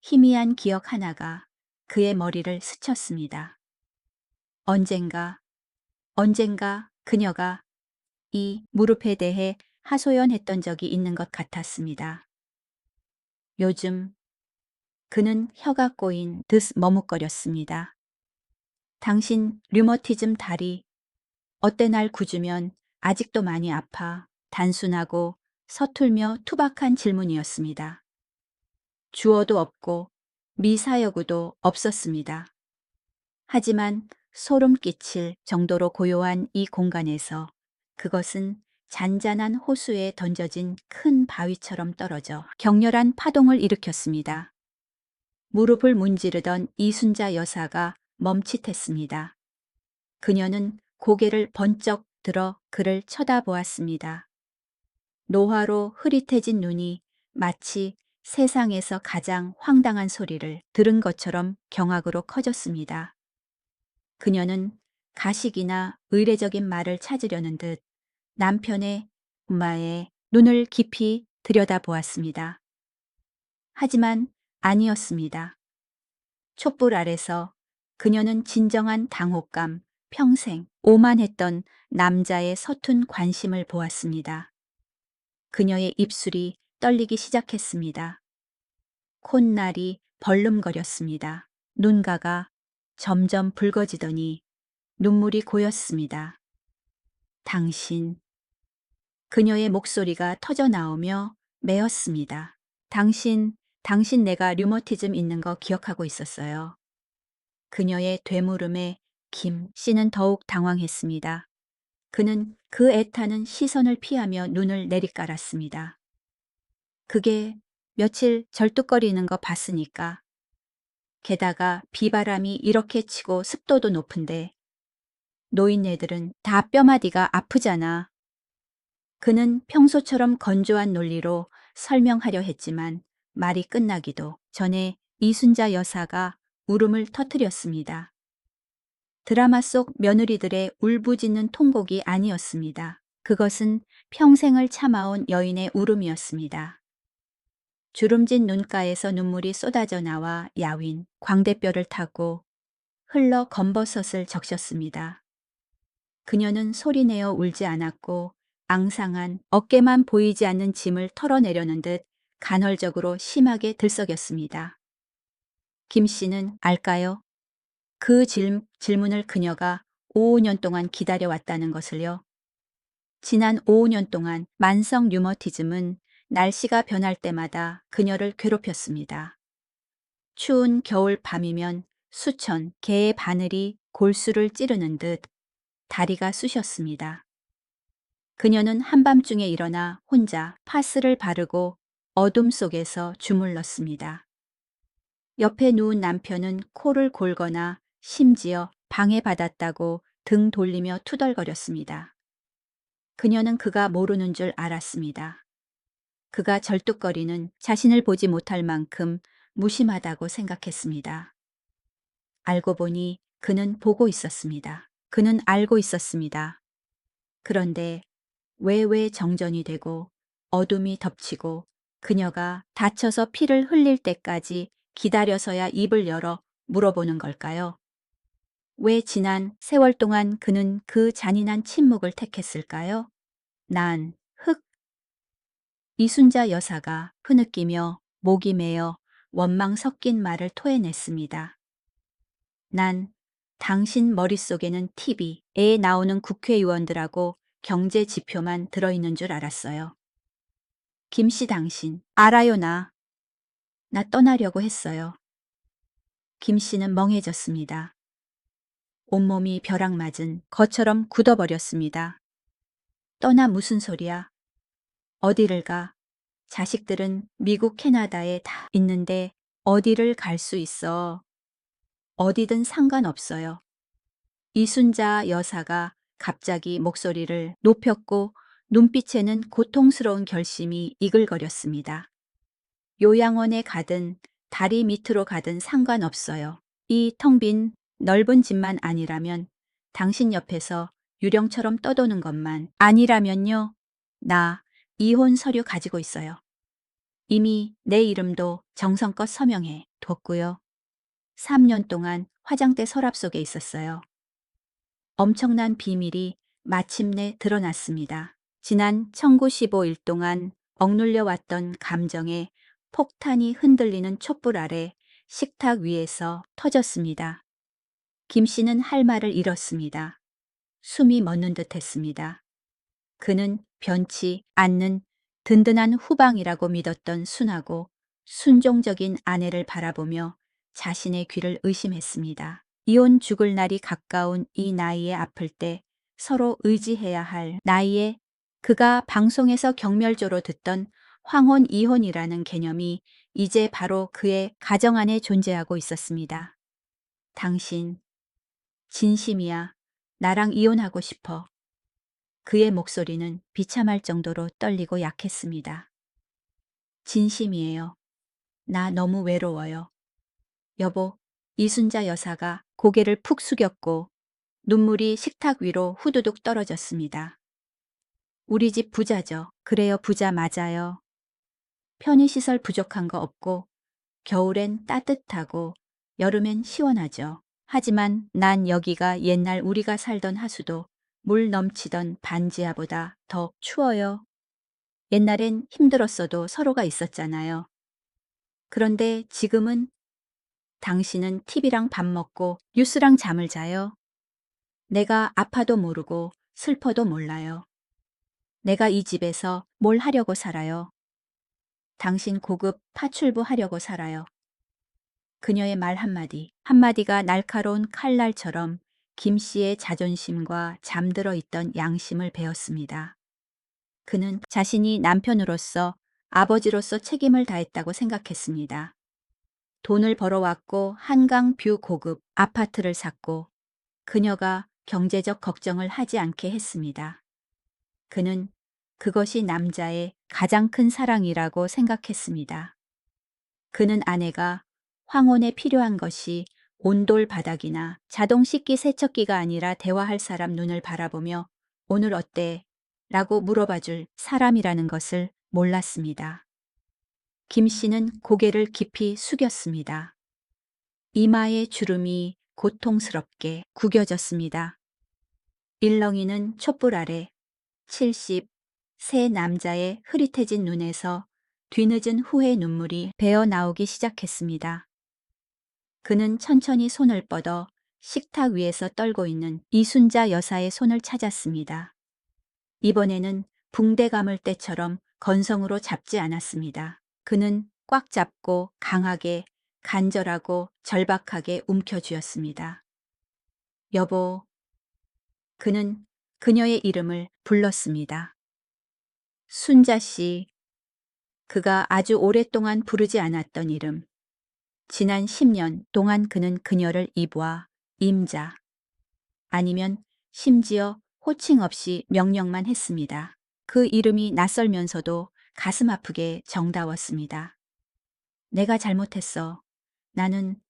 Speaker 1: 희미한 기억 하나가 그의 머리를 스쳤습니다. 언젠가 그녀가 이 무릎에 대해 하소연했던 적이 있는 것 같았습니다. 요즘 그는 혀가 꼬인 듯 머뭇거렸습니다. 당신 류머티즘 다리 어때 날 굳으면 아직도 많이 아파. 단순하고 서툴며 투박한 질문이었습니다. 주어도 없고 미사여구도 없었습니다. 하지만 소름 끼칠 정도로 고요한 이 공간에서 그것은 잔잔한 호수에 던져진 큰 바위처럼 떨어져 격렬한 파동을 일으켰습니다. 무릎을 문지르던 이순자 여사가 멈칫했습니다. 그녀는 고개를 번쩍 들어 그를 쳐다보았습니다. 노화로 흐릿해진 눈이 마치 세상에서 가장 황당한 소리를 들은 것처럼 경악으로 커졌습니다. 그녀는 가식이나 의례적인 말을 찾으려는 듯 남편의 엄마의 눈을 깊이 들여다보았습니다. 하지만 아니었습니다. 촛불 아래서 그녀는 진정한 당혹감, 평생 오만했던 남자의 서툰 관심을 보았습니다. 그녀의 입술이 떨리기 시작했습니다. 콧날이 벌름거렸습니다. 눈가가 점점 붉어지더니 눈물이 고였습니다. 당신. 그녀의 목소리가 터져 나오며 메었습니다. 당신 내가 류머티즘 있는 거 기억하고 있었어요. 그녀의 되물음에 김 씨는 더욱 당황했습니다. 그는 그 애타는 시선을 피하며 눈을 내리깔았습니다. 그게 며칠 절뚝거리는 거 봤으니까. 게다가 비바람이 이렇게 치고 습도도 높은데 노인네들은 다 뼈마디가 아프잖아. 그는 평소처럼 건조한 논리로 설명하려 했지만 말이 끝나기도 전에 이순자 여사가 울음을 터뜨렸습니다. 드라마 속 며느리들의 울부짖는 통곡이 아니었습니다. 그것은 평생을 참아온 여인의 울음이었습니다. 주름진 눈가에서 눈물이 쏟아져 나와 야윈, 광대뼈를 타고 흘러 검버섯을 적셨습니다. 그녀는 소리내어 울지 않았고 앙상한 어깨만 보이지 않는 짐을 털어내려는 듯 간헐적으로 심하게 들썩였습니다. 김 씨는 알까요? 그 질문을 그녀가 5년 동안 기다려왔다는 것을요. 지난 5년 동안 만성 류머티즘은 날씨가 변할 때마다 그녀를 괴롭혔습니다. 추운 겨울 밤이면 수천 개의 바늘이 골수를 찌르는 듯 다리가 쑤셨습니다. 그녀는 한밤중에 일어나 혼자 파스를 바르고 어둠 속에서 주물렀습니다. 옆에 누운 남편은 코를 골거나 심지어 방해받았다고 등 돌리며 투덜거렸습니다. 그녀는 그가 모르는 줄 알았습니다. 그가 절뚝거리는 자신을 보지 못할 만큼 무심하다고 생각했습니다. 알고 보니 그는 보고 있었습니다. 그는 알고 있었습니다. 그런데 왜 정전이 되고 어둠이 덮치고 그녀가 다쳐서 피를 흘릴 때까지 기다려서야 입을 열어 물어보는 걸까요? 왜 지난 세월 동안 그는 그 잔인한 침묵을 택했을까요? 이순자 여사가 흐느끼며 목이 메어 원망 섞인 말을 토해냈습니다. 난 당신 머릿속에는 TV에 나오는 국회의원들하고 경제 지표만 들어있는 줄 알았어요. 김씨 당신 알아요 나. 나 떠나려고 했어요. 김씨는 멍해졌습니다. 온몸이 벼락 맞은 것처럼 굳어버렸습니다. 떠나 무슨 소리야? 어디를 가? 자식들은 미국 캐나다에 다 있는데 어디를 갈 수 있어. 어디든 상관없어요. 이순자 여사가 갑자기 목소리를 높였고 눈빛에는 고통스러운 결심이 이글거렸습니다. 요양원에 가든 다리 밑으로 가든 상관없어요. 이 텅 빈 넓은 집만 아니라면, 당신 옆에서 유령처럼 떠도는 것만 아니라면요. 나 이혼 서류 가지고 있어요. 이미 내 이름도 정성껏 서명해 뒀고요. 3년 동안 화장대 서랍 속에 있었어요. 엄청난 비밀이 마침내 드러났습니다. 지난 1915일 동안 억눌려 왔던 감정에 폭탄이 흔들리는 촛불 아래 식탁 위에서 터졌습니다. 김 씨는 할 말을 잃었습니다. 숨이 멎는 듯 했습니다. 그는 변치 않는 든든한 후방이라고 믿었던 순하고 순종적인 아내를 바라보며 자신의 귀를 의심했습니다. 이혼 죽을 날이 가까운 이 나이에 아플 때 서로 의지해야 할 나이에 그가 방송에서 경멸조로 듣던 황혼 이혼이라는 개념이 이제 바로 그의 가정 안에 존재하고 있었습니다. 당신 진심이야. 나랑 이혼하고 싶어. 그의 목소리는 비참할 정도로 떨리고 약했습니다. 진심이에요. 나 너무 외로워요. 여보, 이순자 여사가 고개를 푹 숙였고 눈물이 식탁 위로 후두둑 떨어졌습니다. 우리 집 부자죠. 그래요, 부자 맞아요. 편의시설 부족한 거 없고 겨울엔 따뜻하고 여름엔 시원하죠. 하지만 난 여기가 옛날 우리가 살던 하수도 물 넘치던 반지하보다 더 추워요. 옛날엔 힘들었어도 서로가 있었잖아요. 그런데 지금은 당신은 TV랑 밥 먹고 뉴스랑 잠을 자요. 내가 아파도 모르고 슬퍼도 몰라요. 내가 이 집에서 뭘 하려고 살아요. 당신 고급 파출부 하려고 살아요. 그녀의 말 한마디, 한마디가 날카로운 칼날처럼 김 씨의 자존심과 잠들어 있던 양심을 베었습니다. 그는 자신이 남편으로서, 아버지로서 책임을 다했다고 생각했습니다. 돈을 벌어왔고 한강 뷰 고급 아파트를 샀고 그녀가 경제적 걱정을 하지 않게 했습니다. 그는 그것이 남자의 가장 큰 사랑이라고 생각했습니다. 그는 아내가 황혼에 필요한 것이 온돌 바닥이나 자동 씻기 세척기가 아니라 대화할 사람 눈을 바라보며 오늘 어때? 라고 물어봐줄 사람이라는 것을 몰랐습니다. 김 씨는 고개를 깊이 숙였습니다. 이마의 주름이 고통스럽게 구겨졌습니다. 일렁이는 촛불 아래 70, 세 남자의 흐릿해진 눈에서 뒤늦은 후회 눈물이 배어 나오기 시작했습니다. 그는 천천히 손을 뻗어 식탁 위에서 떨고 있는 이순자 여사의 손을 찾았습니다. 이번에는 붕대 감을 때처럼 건성으로 잡지 않았습니다. 그는 꽉 잡고 강하게, 간절하고 절박하게 움켜쥐었습니다. 여보. 그는 그녀의 이름을 불렀습니다. 순자 씨. 그가 아주 오랫동안 부르지 않았던 이름. 지난 10년 동안 그는 그녀를 이브와 임자, 아니면 심지어 호칭 없이 명령만 했습니다. 그 이름이 낯설면서도 가슴 아프게 정다웠습니다. 내가 잘못했어. 나는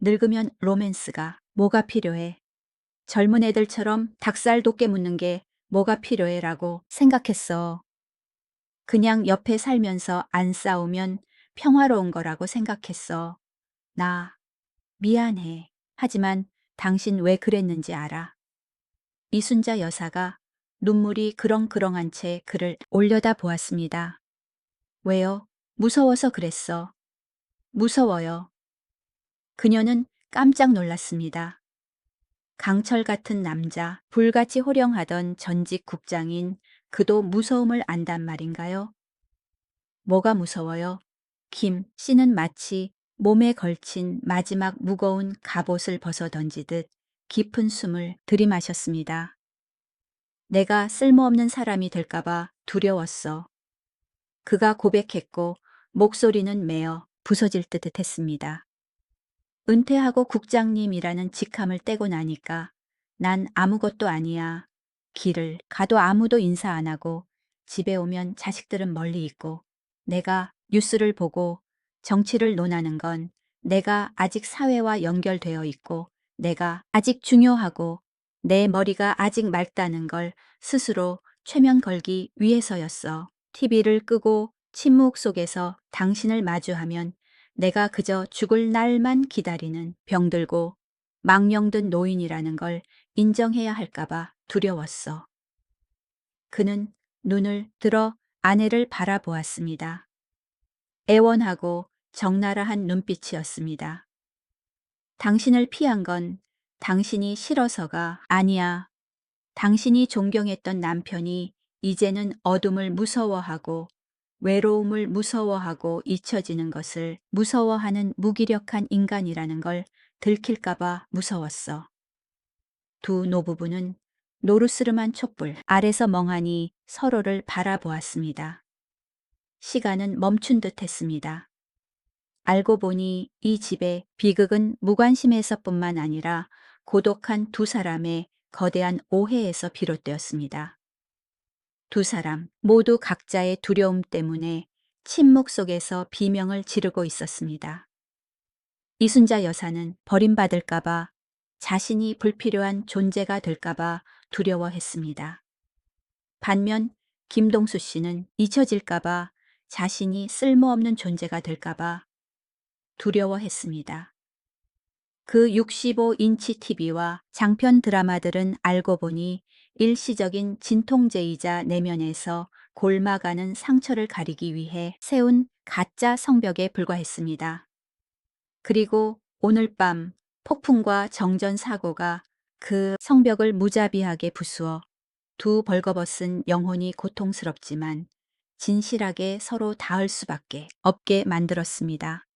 Speaker 1: 늙으면 로맨스가 뭐가 필요해. 젊은 애들처럼 닭살 돋게 묻는 게 뭐가 필요해 라고 생각했어. 그냥 옆에 살면서 안 싸우면 평화로운 거라고 생각했어. 나 미안해. 하지만 당신 왜 그랬는지 알아. 이순자 여사가 눈물이 그렁그렁한 채 그를 올려다 보았습니다. 왜요? 무서워서 그랬어. 무서워요. 그녀는 깜짝 놀랐습니다. 강철 같은 남자, 불같이 호령하던 전직 국장인 그도 무서움을 안단 말인가요? 뭐가 무서워요? 김 씨는 마치 몸에 걸친 마지막 무거운 갑옷을 벗어 던지듯 깊은 숨을 들이마셨습니다. 내가 쓸모없는 사람이 될까봐 두려웠어. 그가 고백했고 목소리는 메어 부서질 듯 했습니다. 은퇴하고 국장님이라는 직함을 떼고 나니까 난 아무것도 아니야. 길을 가도 아무도 인사 안 하고 집에 오면 자식들은 멀리 있고 내가 뉴스를 보고 정치를 논하는 건 내가 아직 사회와 연결되어 있고 내가 아직 중요하고 내 머리가 아직 맑다는 걸 스스로 최면 걸기 위해서였어. TV를 끄고 침묵 속에서 당신을 마주하면 내가 그저 죽을 날만 기다리는 병들고 망령든 노인이라는 걸 인정해야 할까봐 두려웠어. 그는 눈을 들어 아내를 바라보았습니다. 애원하고 적나라한 눈빛이었습니다. 당신을 피한 건 당신이 싫어서가 아니야. 당신이 존경했던 남편이 이제는 어둠을 무서워하고 외로움을 무서워하고 잊혀지는 것을 무서워하는 무기력한 인간이라는 걸 들킬까봐 무서웠어. 두 노부부는 노르스름한 촛불 아래서 멍하니 서로를 바라보았습니다. 시간은 멈춘 듯 했습니다. 알고 보니 이 집의 비극은 무관심에서뿐만 아니라 고독한 두 사람의 거대한 오해에서 비롯되었습니다. 두 사람 모두 각자의 두려움 때문에 침묵 속에서 비명을 지르고 있었습니다. 이순자 여사는 버림받을까봐 자신이 불필요한 존재가 될까봐 두려워했습니다. 반면 김동수 씨는 잊혀질까봐 자신이 쓸모없는 존재가 될까봐 두려워했습니다. 그 65인치 TV와 장편 드라마들은 알고 보니 일시적인 진통제이자 내면에서 골마가는 상처를 가리기 위해 세운 가짜 성벽에 불과했습니다. 그리고 오늘 밤 폭풍과 정전 사고가 그 성벽을 무자비하게 부수어 두 벌거벗은 영혼이 고통스럽지만 진실하게 서로 닿을 수밖에 없게 만들었습니다.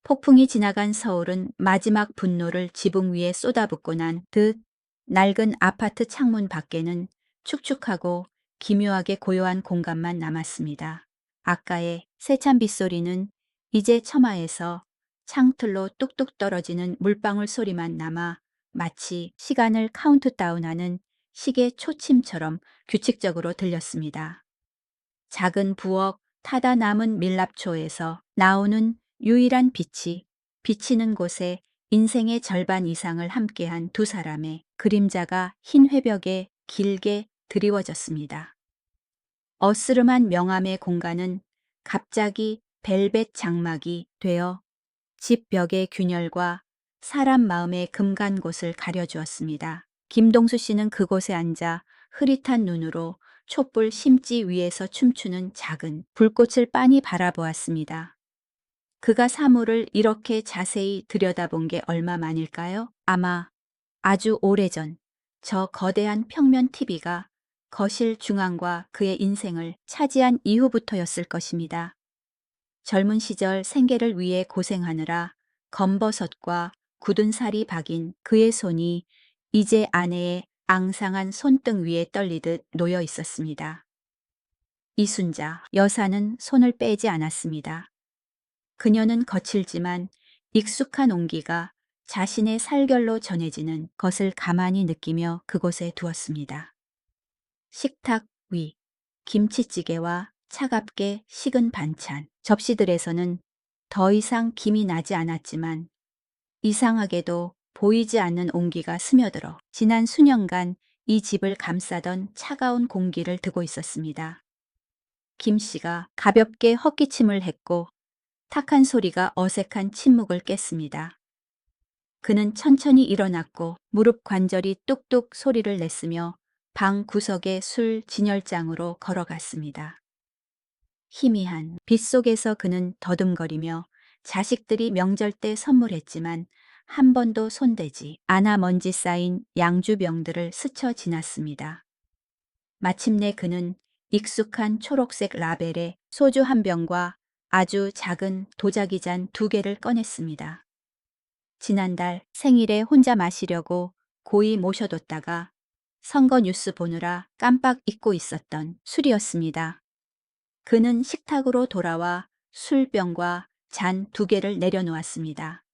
Speaker 1: 폭풍이 지나간 서울은 마지막 분노를 지붕 위에 쏟아붓고 난 듯 낡은 아파트 창문 밖에는 축축하고 기묘하게 고요한 공간만 남았습니다. 아까의 세찬 빗소리는 이제 처마에서 창틀로 뚝뚝 떨어지는 물방울 소리만 남아 마치 시간을 카운트다운하는 시계 초침처럼 규칙적으로 들렸습니다. 작은 부엌 타다 남은 밀랍초에서 나오는 유일한 빛이 비치는 곳에 인생의 절반 이상을 함께한 두 사람의 그림자가 흰 회벽에 길게 드리워졌습니다. 어스름한 명암의 공간은 갑자기 벨벳 장막이 되어 집 벽의 균열과 사람 마음의 금간 곳을 가려주었습니다. 김동수 씨는 그곳에 앉아 흐릿한 눈으로 촛불 심지 위에서 춤추는 작은 불꽃을 빤히 바라보았습니다. 그가 사물을 이렇게 자세히 들여다본 게 얼마 만일까요? 아마 아주 오래전 저 거대한 평면 TV가 거실 중앙과 그의 인생을 차지한 이후부터였을 것입니다. 젊은 시절 생계를 위해 고생하느라 검버섯과 굳은 살이 박인 그의 손이 이제 아내의 앙상한 손등 위에 떨리듯 놓여 있었습니다. 이순자 여사는 손을 빼지 않았습니다. 그녀는 거칠지만 익숙한 온기가 자신의 살결로 전해지는 것을 가만히 느끼며 그곳에 두었습니다. 식탁 위 김치찌개와 차갑게 식은 반찬, 접시들에서는 더 이상 김이 나지 않았지만 이상하게도 보이지 않는 온기가 스며들어 지난 수년간 이 집을 감싸던 차가운 공기를 드고 있었습니다. 김 씨가 가볍게 헛기침을 했고 탁한 소리가 어색한 침묵을 깼습니다. 그는 천천히 일어났고 무릎 관절이 뚝뚝 소리를 냈으며 방 구석의 술 진열장으로 걸어갔습니다. 희미한 빛 속에서 그는 더듬거리며 자식들이 명절 때 선물했지만 한 번도 손대지 않아 먼지 쌓인 양주병들을 스쳐 지났습니다. 마침내 그는 익숙한 초록색 라벨에 소주 한 병과 아주 작은 도자기 잔 2개를 꺼냈습니다. 지난달 생일에 혼자 마시려고 고이 모셔뒀다가 선거 뉴스 보느라 깜빡 잊고 있었던 술이었습니다. 그는 식탁으로 돌아와 술병과 잔 2개를 내려놓았습니다.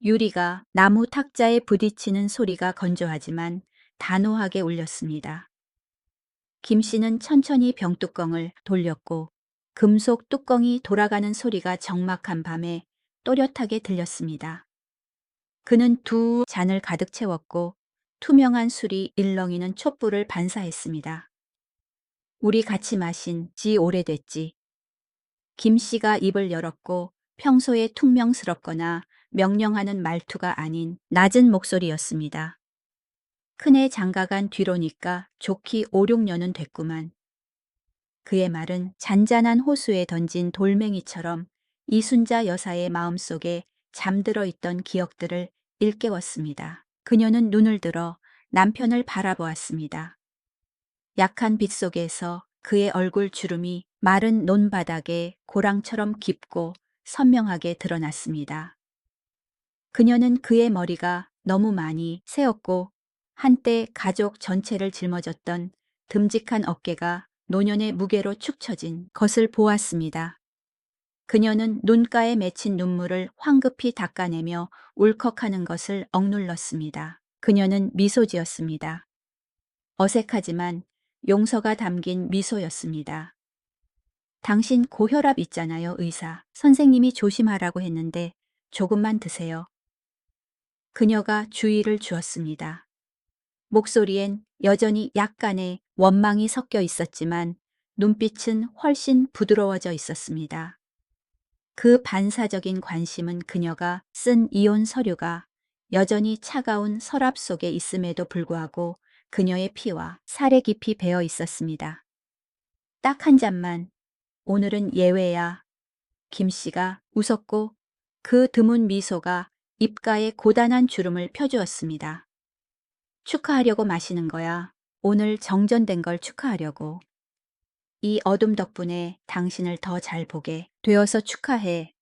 Speaker 1: 유리가 나무 탁자에 부딪히는 소리가 건조하지만 단호하게 울렸습니다. 김 씨는 천천히 병뚜껑을 돌렸고 금속 뚜껑이 돌아가는 소리가 적막한 밤에 또렷하게 들렸습니다. 그는 2잔을 가득 채웠고 투명한 술이 일렁이는 촛불을 반사했습니다. 우리 같이 마신 지 오래됐지. 김 씨가 입을 열었고 평소에 퉁명스럽거나 명령하는 말투가 아닌 낮은 목소리였습니다. 큰애 장가간 뒤로니까 좋기 5, 6년은 됐구만. 그의 말은 잔잔한 호수에 던진 돌멩이처럼 이순자 여사의 마음속에 잠들어 있던 기억들을 일깨웠습니다. 그녀는 눈을 들어 남편을 바라보았습니다. 약한 빛 속에서 그의 얼굴 주름이 마른 논바닥에 고랑처럼 깊고 선명하게 드러났습니다. 그녀는 그의 머리가 너무 많이 새었고 한때 가족 전체를 짊어졌던 듬직한 어깨가 노년의 무게로 축 처진 것을 보았습니다. 그녀는 눈가에 맺힌 눈물을 황급히 닦아내며 울컥하는 것을 억눌렀습니다. 그녀는 미소 지었습니다. 어색하지만 용서가 담긴 미소였습니다. 당신 고혈압 있잖아요, 의사. 선생님이 조심하라고 했는데 조금만 드세요. 그녀가 주의를 주었습니다. 목소리엔 여전히 약간의 원망이 섞여 있었지만 눈빛은 훨씬 부드러워져 있었습니다. 그 반사적인 관심은 그녀가 쓴 이혼 서류가 여전히 차가운 서랍 속에 있음에도 불구하고 그녀의 피와 살에 깊이 배어 있었습니다. 딱 한 잔만. 오늘은 예외야. 김 씨가 웃었고 그 드문 미소가 입가에 고단한 주름을 펴주었습니다. 축하하려고 마시는 거야. 오늘 정전된 걸 축하하려고. 이 어둠 덕분에 당신을 더 잘 보게 되어서 축하해.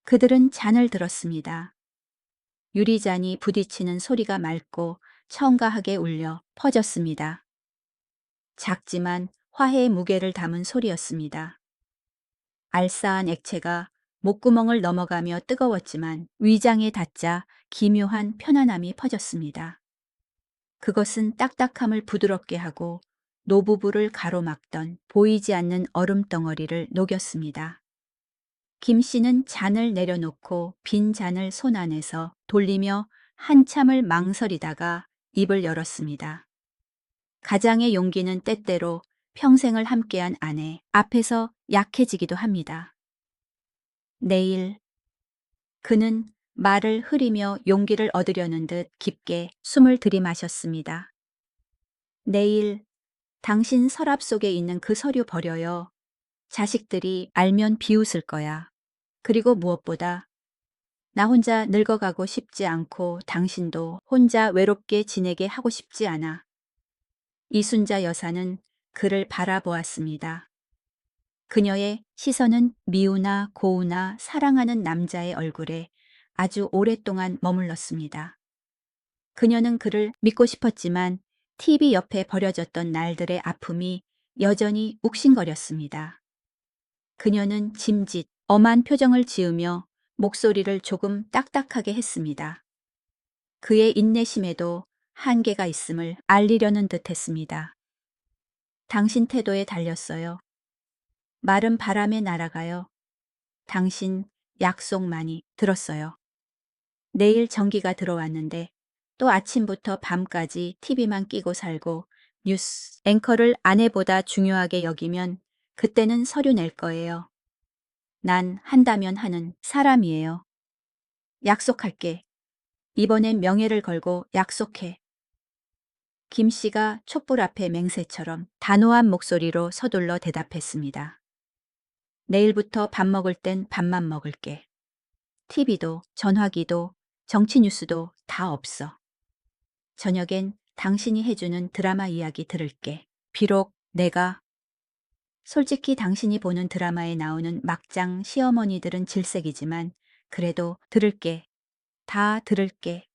Speaker 1: 그들은 잔을 들었습니다. 유리잔이 부딪히는 소리가 맑고 청가하게 울려 퍼졌습니다. 작지만 화해의 무게를 담은 소리였습니다. 알싸한 액체가 목구멍을 넘어가며 뜨거웠지만 위장에 닿자 기묘한 편안함이 퍼졌습니다. 그것은 딱딱함을 부드럽게 하고 노부부를 가로막던 보이지 않는 얼음덩어리를 녹였습니다. 김 씨는 잔을 내려놓고 빈 잔을 손 안에서 돌리며 한참을 망설이다가 입을 열었습니다. 가장의 용기는 때때로 평생을 함께한 아내 앞에서 약해지기도 합니다. 내일. 그는 말을 흐리며 용기를 얻으려는 듯 깊게 숨을 들이마셨습니다. 내일 당신 서랍 속에 있는 그 서류 버려요. 자식들이 알면 비웃을 거야. 그리고 무엇보다 나 혼자 늙어가고 싶지 않고 당신도 혼자 외롭게 지내게 하고 싶지 않아. 이순자 여사는 그를 바라보았습니다. 그녀의 시선은 미우나 고우나 사랑하는 남자의 얼굴에 아주 오랫동안 머물렀습니다. 그녀는 그를 믿고 싶었지만 TV 옆에 버려졌던 날들의 아픔이 여전히 욱신거렸습니다. 그녀는 짐짓, 엄한 표정을 지으며 목소리를 조금 딱딱하게 했습니다. 그의 인내심에도 한계가 있음을 알리려는 듯 했습니다. 당신 태도에 달렸어요. 말은 바람에 날아가요. 당신 약속 많이 들었어요. 내일 전기가 들어왔는데 또 아침부터 밤까지 TV만 끼고 살고 뉴스 앵커를 아내보다 중요하게 여기면 그때는 서류 낼 거예요. 난 한다면 하는 사람이에요. 약속할게. 이번엔 명예를 걸고 약속해. 김 씨가 촛불 앞에 맹세처럼 단호한 목소리로 서둘러 대답했습니다. 내일부터 밥 먹을 땐 밥만 먹을게. TV도 전화기도 정치 뉴스도 다 없어. 저녁엔 당신이 해주는 드라마 이야기 들을게. 비록 내가 솔직히 당신이 보는 드라마에 나오는 막장 시어머니들은 질색이지만 그래도 들을게. 다 들을게.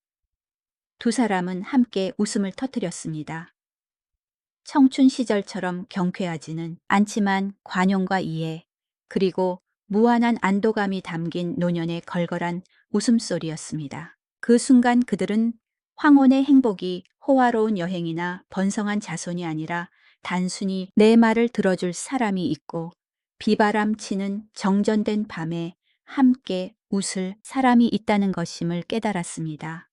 Speaker 1: 두 사람은 함께 웃음을 터뜨렸습니다. 청춘 시절처럼 경쾌하지는 않지만 관용과 이해, 그리고 무한한 안도감이 담긴 노년의 걸걸한 웃음소리였습니다. 그 순간 그들은 황혼의 행복이 호화로운 여행이나 번성한 자손이 아니라 단순히 내 말을 들어줄 사람이 있고 비바람 치는 정전된 밤에 함께 웃을 사람이 있다는 것임을 깨달았습니다.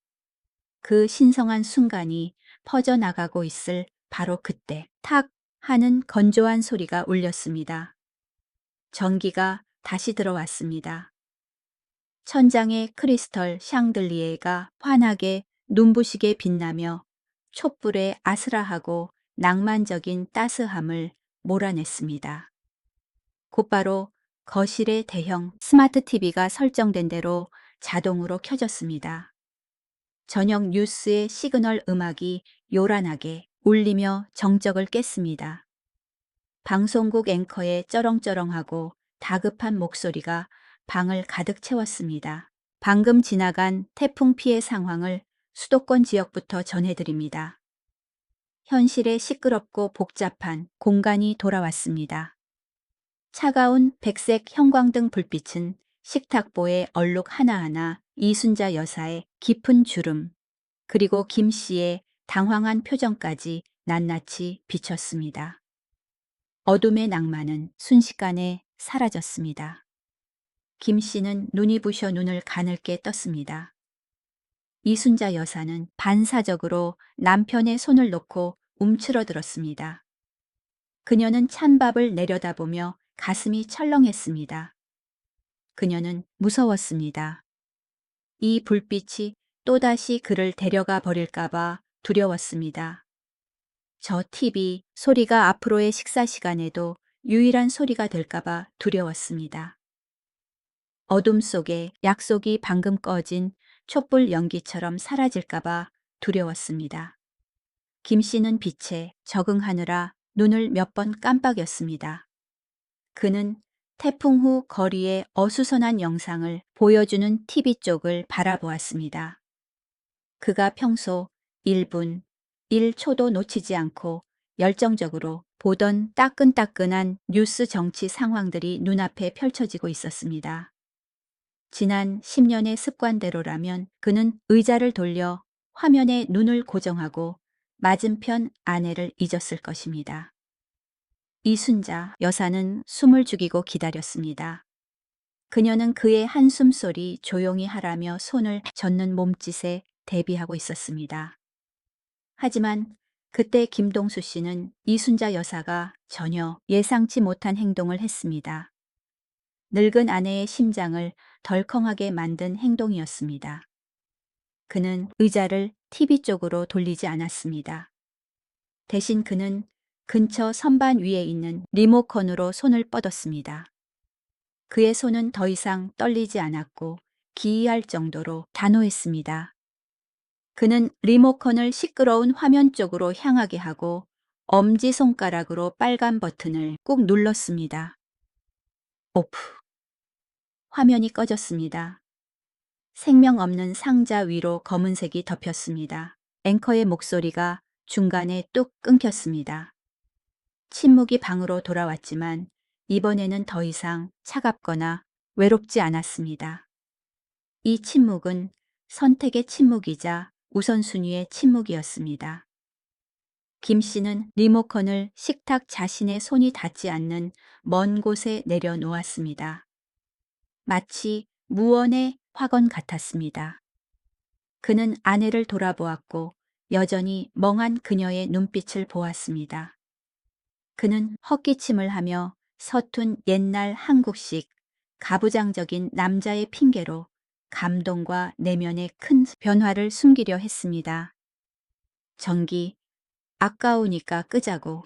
Speaker 1: 그 신성한 순간이 퍼져나가고 있을 바로 그때 탁 하는 건조한 소리가 울렸습니다. 전기가 다시 들어왔습니다. 천장의 크리스털 샹들리에가 환하게 눈부시게 빛나며 촛불의 아스라하고 낭만적인 따스함을 몰아냈습니다. 곧바로 거실의 대형 스마트 TV가 설정된 대로 자동으로 켜졌습니다. 저녁 뉴스의 시그널 음악이 요란하게 울리며 정적을 깼습니다. 방송국 앵커의 쩌렁쩌렁하고 다급한 목소리가 방을 가득 채웠습니다. 방금 지나간 태풍 피해 상황을 수도권 지역부터 전해드립니다. 현실의 시끄럽고 복잡한 공간이 돌아왔습니다. 차가운 백색 형광등 불빛은 식탁보의 얼룩 하나하나, 이순자 여사의 깊은 주름, 그리고 김 씨의 당황한 표정까지 낱낱이 비쳤습니다. 어둠의 낭만은 순식간에 사라졌습니다. 김 씨는 눈이 부셔 눈을 가늘게 떴습니다. 이순자 여사는 반사적으로 남편의 손을 놓고 움츠러들었습니다. 그녀는 찬밥을 내려다보며 가슴이 철렁했습니다. 그녀는 무서웠습니다. 이 불빛이 또다시 그를 데려가 버릴까봐 두려웠습니다. 저 TV 소리가 앞으로의 식사 시간에도 유일한 소리가 될까봐 두려웠습니다. 어둠 속에 약속이 방금 꺼진 촛불 연기처럼 사라질까봐 두려웠습니다. 김 씨는 빛에 적응하느라 눈을 몇 번 깜빡였습니다. 그는 태풍 후 거리의 어수선한 영상을 보여주는 TV 쪽을 바라보았습니다. 그가 평소 1분, 1초도 놓치지 않고 열정적으로 보던 따끈따끈한 뉴스 정치 상황들이 눈앞에 펼쳐지고 있었습니다. 지난 10년의 습관대로라면 그는 의자를 돌려 화면에 눈을 고정하고 맞은편 아내를 잊었을 것입니다. 이순자 여사는 숨을 죽이고 기다렸습니다. 그녀는 그의 한숨 소리 조용히 하라며 손을 젓는 몸짓에 대비하고 있었습니다. 하지만 그때 김동수 씨는 이순자 여사가 전혀 예상치 못한 행동을 했습니다. 늙은 아내의 심장을 덜컹하게 만든 행동이었습니다. 그는 의자를 TV 쪽으로 돌리지 않았습니다. 대신 그는 근처 선반 위에 있는 리모컨으로 손을 뻗었습니다. 그의 손은 더 이상 떨리지 않았고 기이할 정도로 단호했습니다. 그는 리모컨을 시끄러운 화면 쪽으로 향하게 하고 엄지손가락으로 빨간 버튼을 꾹 눌렀습니다. 오프. 화면이 꺼졌습니다. 생명 없는 상자 위로 검은색이 덮였습니다. 앵커의 목소리가 중간에 뚝 끊겼습니다. 침묵이 방으로 돌아왔지만 이번에는 더 이상 차갑거나 외롭지 않았습니다. 이 침묵은 선택의 침묵이자 우선순위의 침묵이었습니다. 김 씨는 리모컨을 식탁 자신의 손이 닿지 않는 먼 곳에 내려놓았습니다. 마치 무언의 확언 같았습니다. 그는 아내를 돌아보았고 여전히 멍한 그녀의 눈빛을 보았습니다. 그는 헛기침을 하며 서툰 옛날 한국식 가부장적인 남자의 핑계로 감동과 내면의 큰 변화를 숨기려 했습니다. 전기, 아까우니까 끄자고.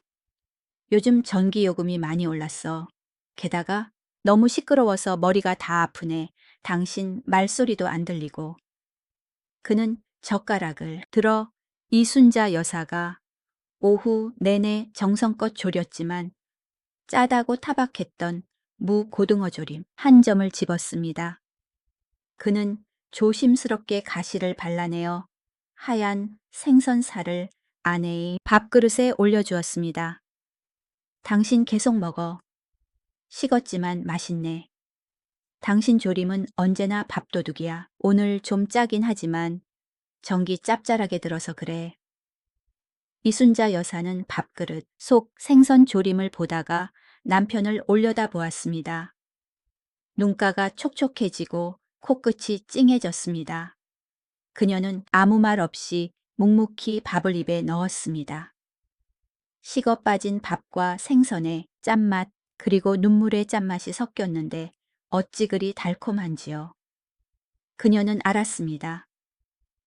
Speaker 1: 요즘 전기 요금이 많이 올랐어. 게다가 너무 시끄러워서 머리가 다 아프네. 당신 말소리도 안 들리고. 그는 젓가락을 들어 이순자 여사가 오후 내내 정성껏 졸였지만 짜다고 타박했던 무 고등어 조림 한 점을 집었습니다. 그는 조심스럽게 가시를 발라내어 하얀 생선살을 아내의 밥그릇에 올려주었습니다. 당신 계속 먹어. 식었지만 맛있네. 당신 조림은 언제나 밥도둑이야. 오늘 좀 짜긴 하지만 전기 짭짤하게 들어서 그래. 이순자 여사는 밥그릇 속 생선 조림을 보다가 남편을 올려다 보았습니다. 눈가가 촉촉해지고 코끝이 찡해졌습니다. 그녀는 아무 말 없이 묵묵히 밥을 입에 넣었습니다. 식어 빠진 밥과 생선의 짠맛 그리고 눈물의 짠맛이 섞였는데 어찌 그리 달콤한지요. 그녀는 알았습니다.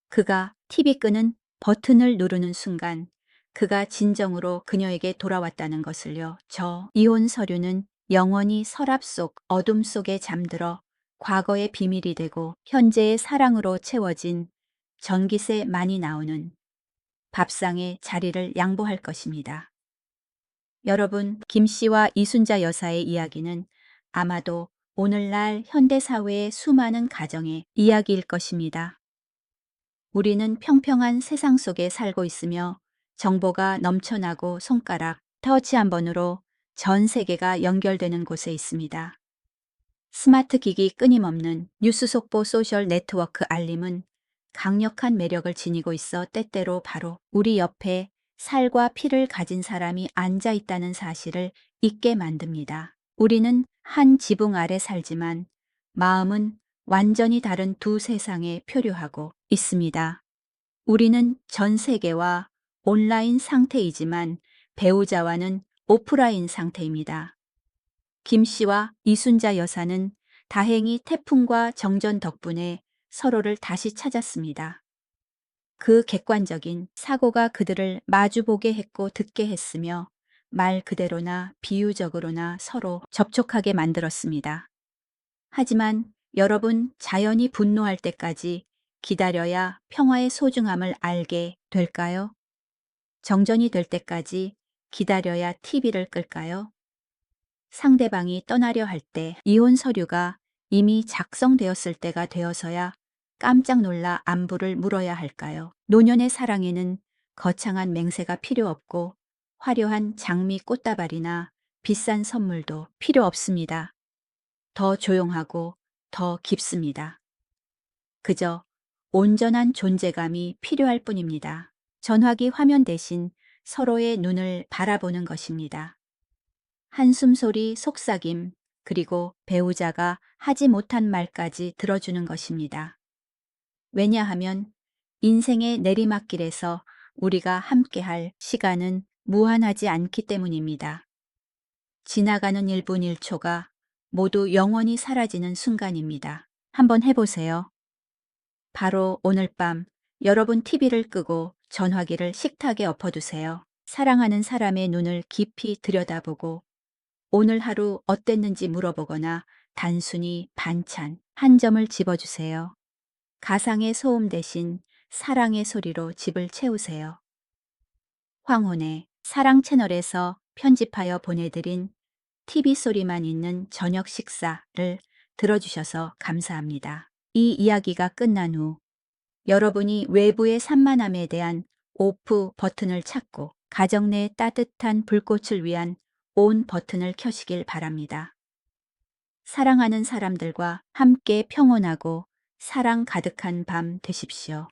Speaker 1: 그가 TV 끄는 버튼을 누르는 순간 그가 진정으로 그녀에게 돌아왔다는 것을요. 저 이혼 서류는 영원히 서랍 속 어둠 속에 잠들어 과거의 비밀이 되고 현재의 사랑으로 채워진 전기세 많이 나오는 밥상의 자리를 양보할 것입니다. 여러분, 김 씨와 이순자 여사의 이야기는 아마도 오늘날 현대사회의 수많은 가정의 이야기일 것입니다. 우리는 평평한 세상 속에 살고 있으며 정보가 넘쳐나고 손가락 터치 한 번으로 전 세계가 연결되는 곳에 있습니다. 스마트 기기 끊임없는 뉴스 속보 소셜 네트워크 알림은 강력한 매력을 지니고 있어 때때로 바로 우리 옆에 살과 피를 가진 사람이 앉아 있다는 사실을 잊게 만듭니다. 우리는 한 지붕 아래 살지만 마음은 완전히 다른 두 세상에 표류하고 있습니다. 우리는 전 세계와 온라인 상태이지만 배우자와는 오프라인 상태입니다. 김 씨와 이순자 여사는 다행히 태풍과 정전 덕분에 서로를 다시 찾았습니다. 그 객관적인 사고가 그들을 마주보게 했고 듣게 했으며 말 그대로나 비유적으로나 서로 접촉하게 만들었습니다. 하지만 여러분, 자연이 분노할 때까지 기다려야 평화의 소중함을 알게 될까요? 정전이 될 때까지 기다려야 TV를 끌까요? 상대방이 떠나려 할 때 이혼 서류가 이미 작성되었을 때가 되어서야 깜짝 놀라 안부를 물어야 할까요? 노년의 사랑에는 거창한 맹세가 필요 없고 화려한 장미 꽃다발이나 비싼 선물도 필요 없습니다. 더 조용하고 더 깊습니다. 그저 온전한 존재감이 필요할 뿐입니다. 전화기 화면 대신 서로의 눈을 바라보는 것입니다. 한숨 소리, 속삭임, 그리고 배우자가 하지 못한 말까지 들어주는 것입니다. 왜냐하면 인생의 내리막길에서 우리가 함께할 시간은 무한하지 않기 때문입니다. 지나가는 1분 1초가 모두 영원히 사라지는 순간입니다. 한번 해보세요. 바로 오늘 밤 여러분 TV를 끄고 전화기를 식탁에 엎어두세요. 사랑하는 사람의 눈을 깊이 들여다보고 오늘 하루 어땠는지 물어보거나 단순히 반찬 한 점을 집어주세요. 가상의 소음 대신 사랑의 소리로 집을 채우세요. 황혼의 사랑 채널에서 편집하여 보내드린 TV 소리만 있는 저녁 식사를 들어주셔서 감사합니다. 이 이야기가 끝난 후 여러분이 외부의 산만함에 대한 오프 버튼을 찾고 가정 내 따뜻한 불꽃을 위한 온 버튼을 켜시길 바랍니다. 사랑하는 사람들과 함께 평온하고 사랑 가득한 밤 되십시오.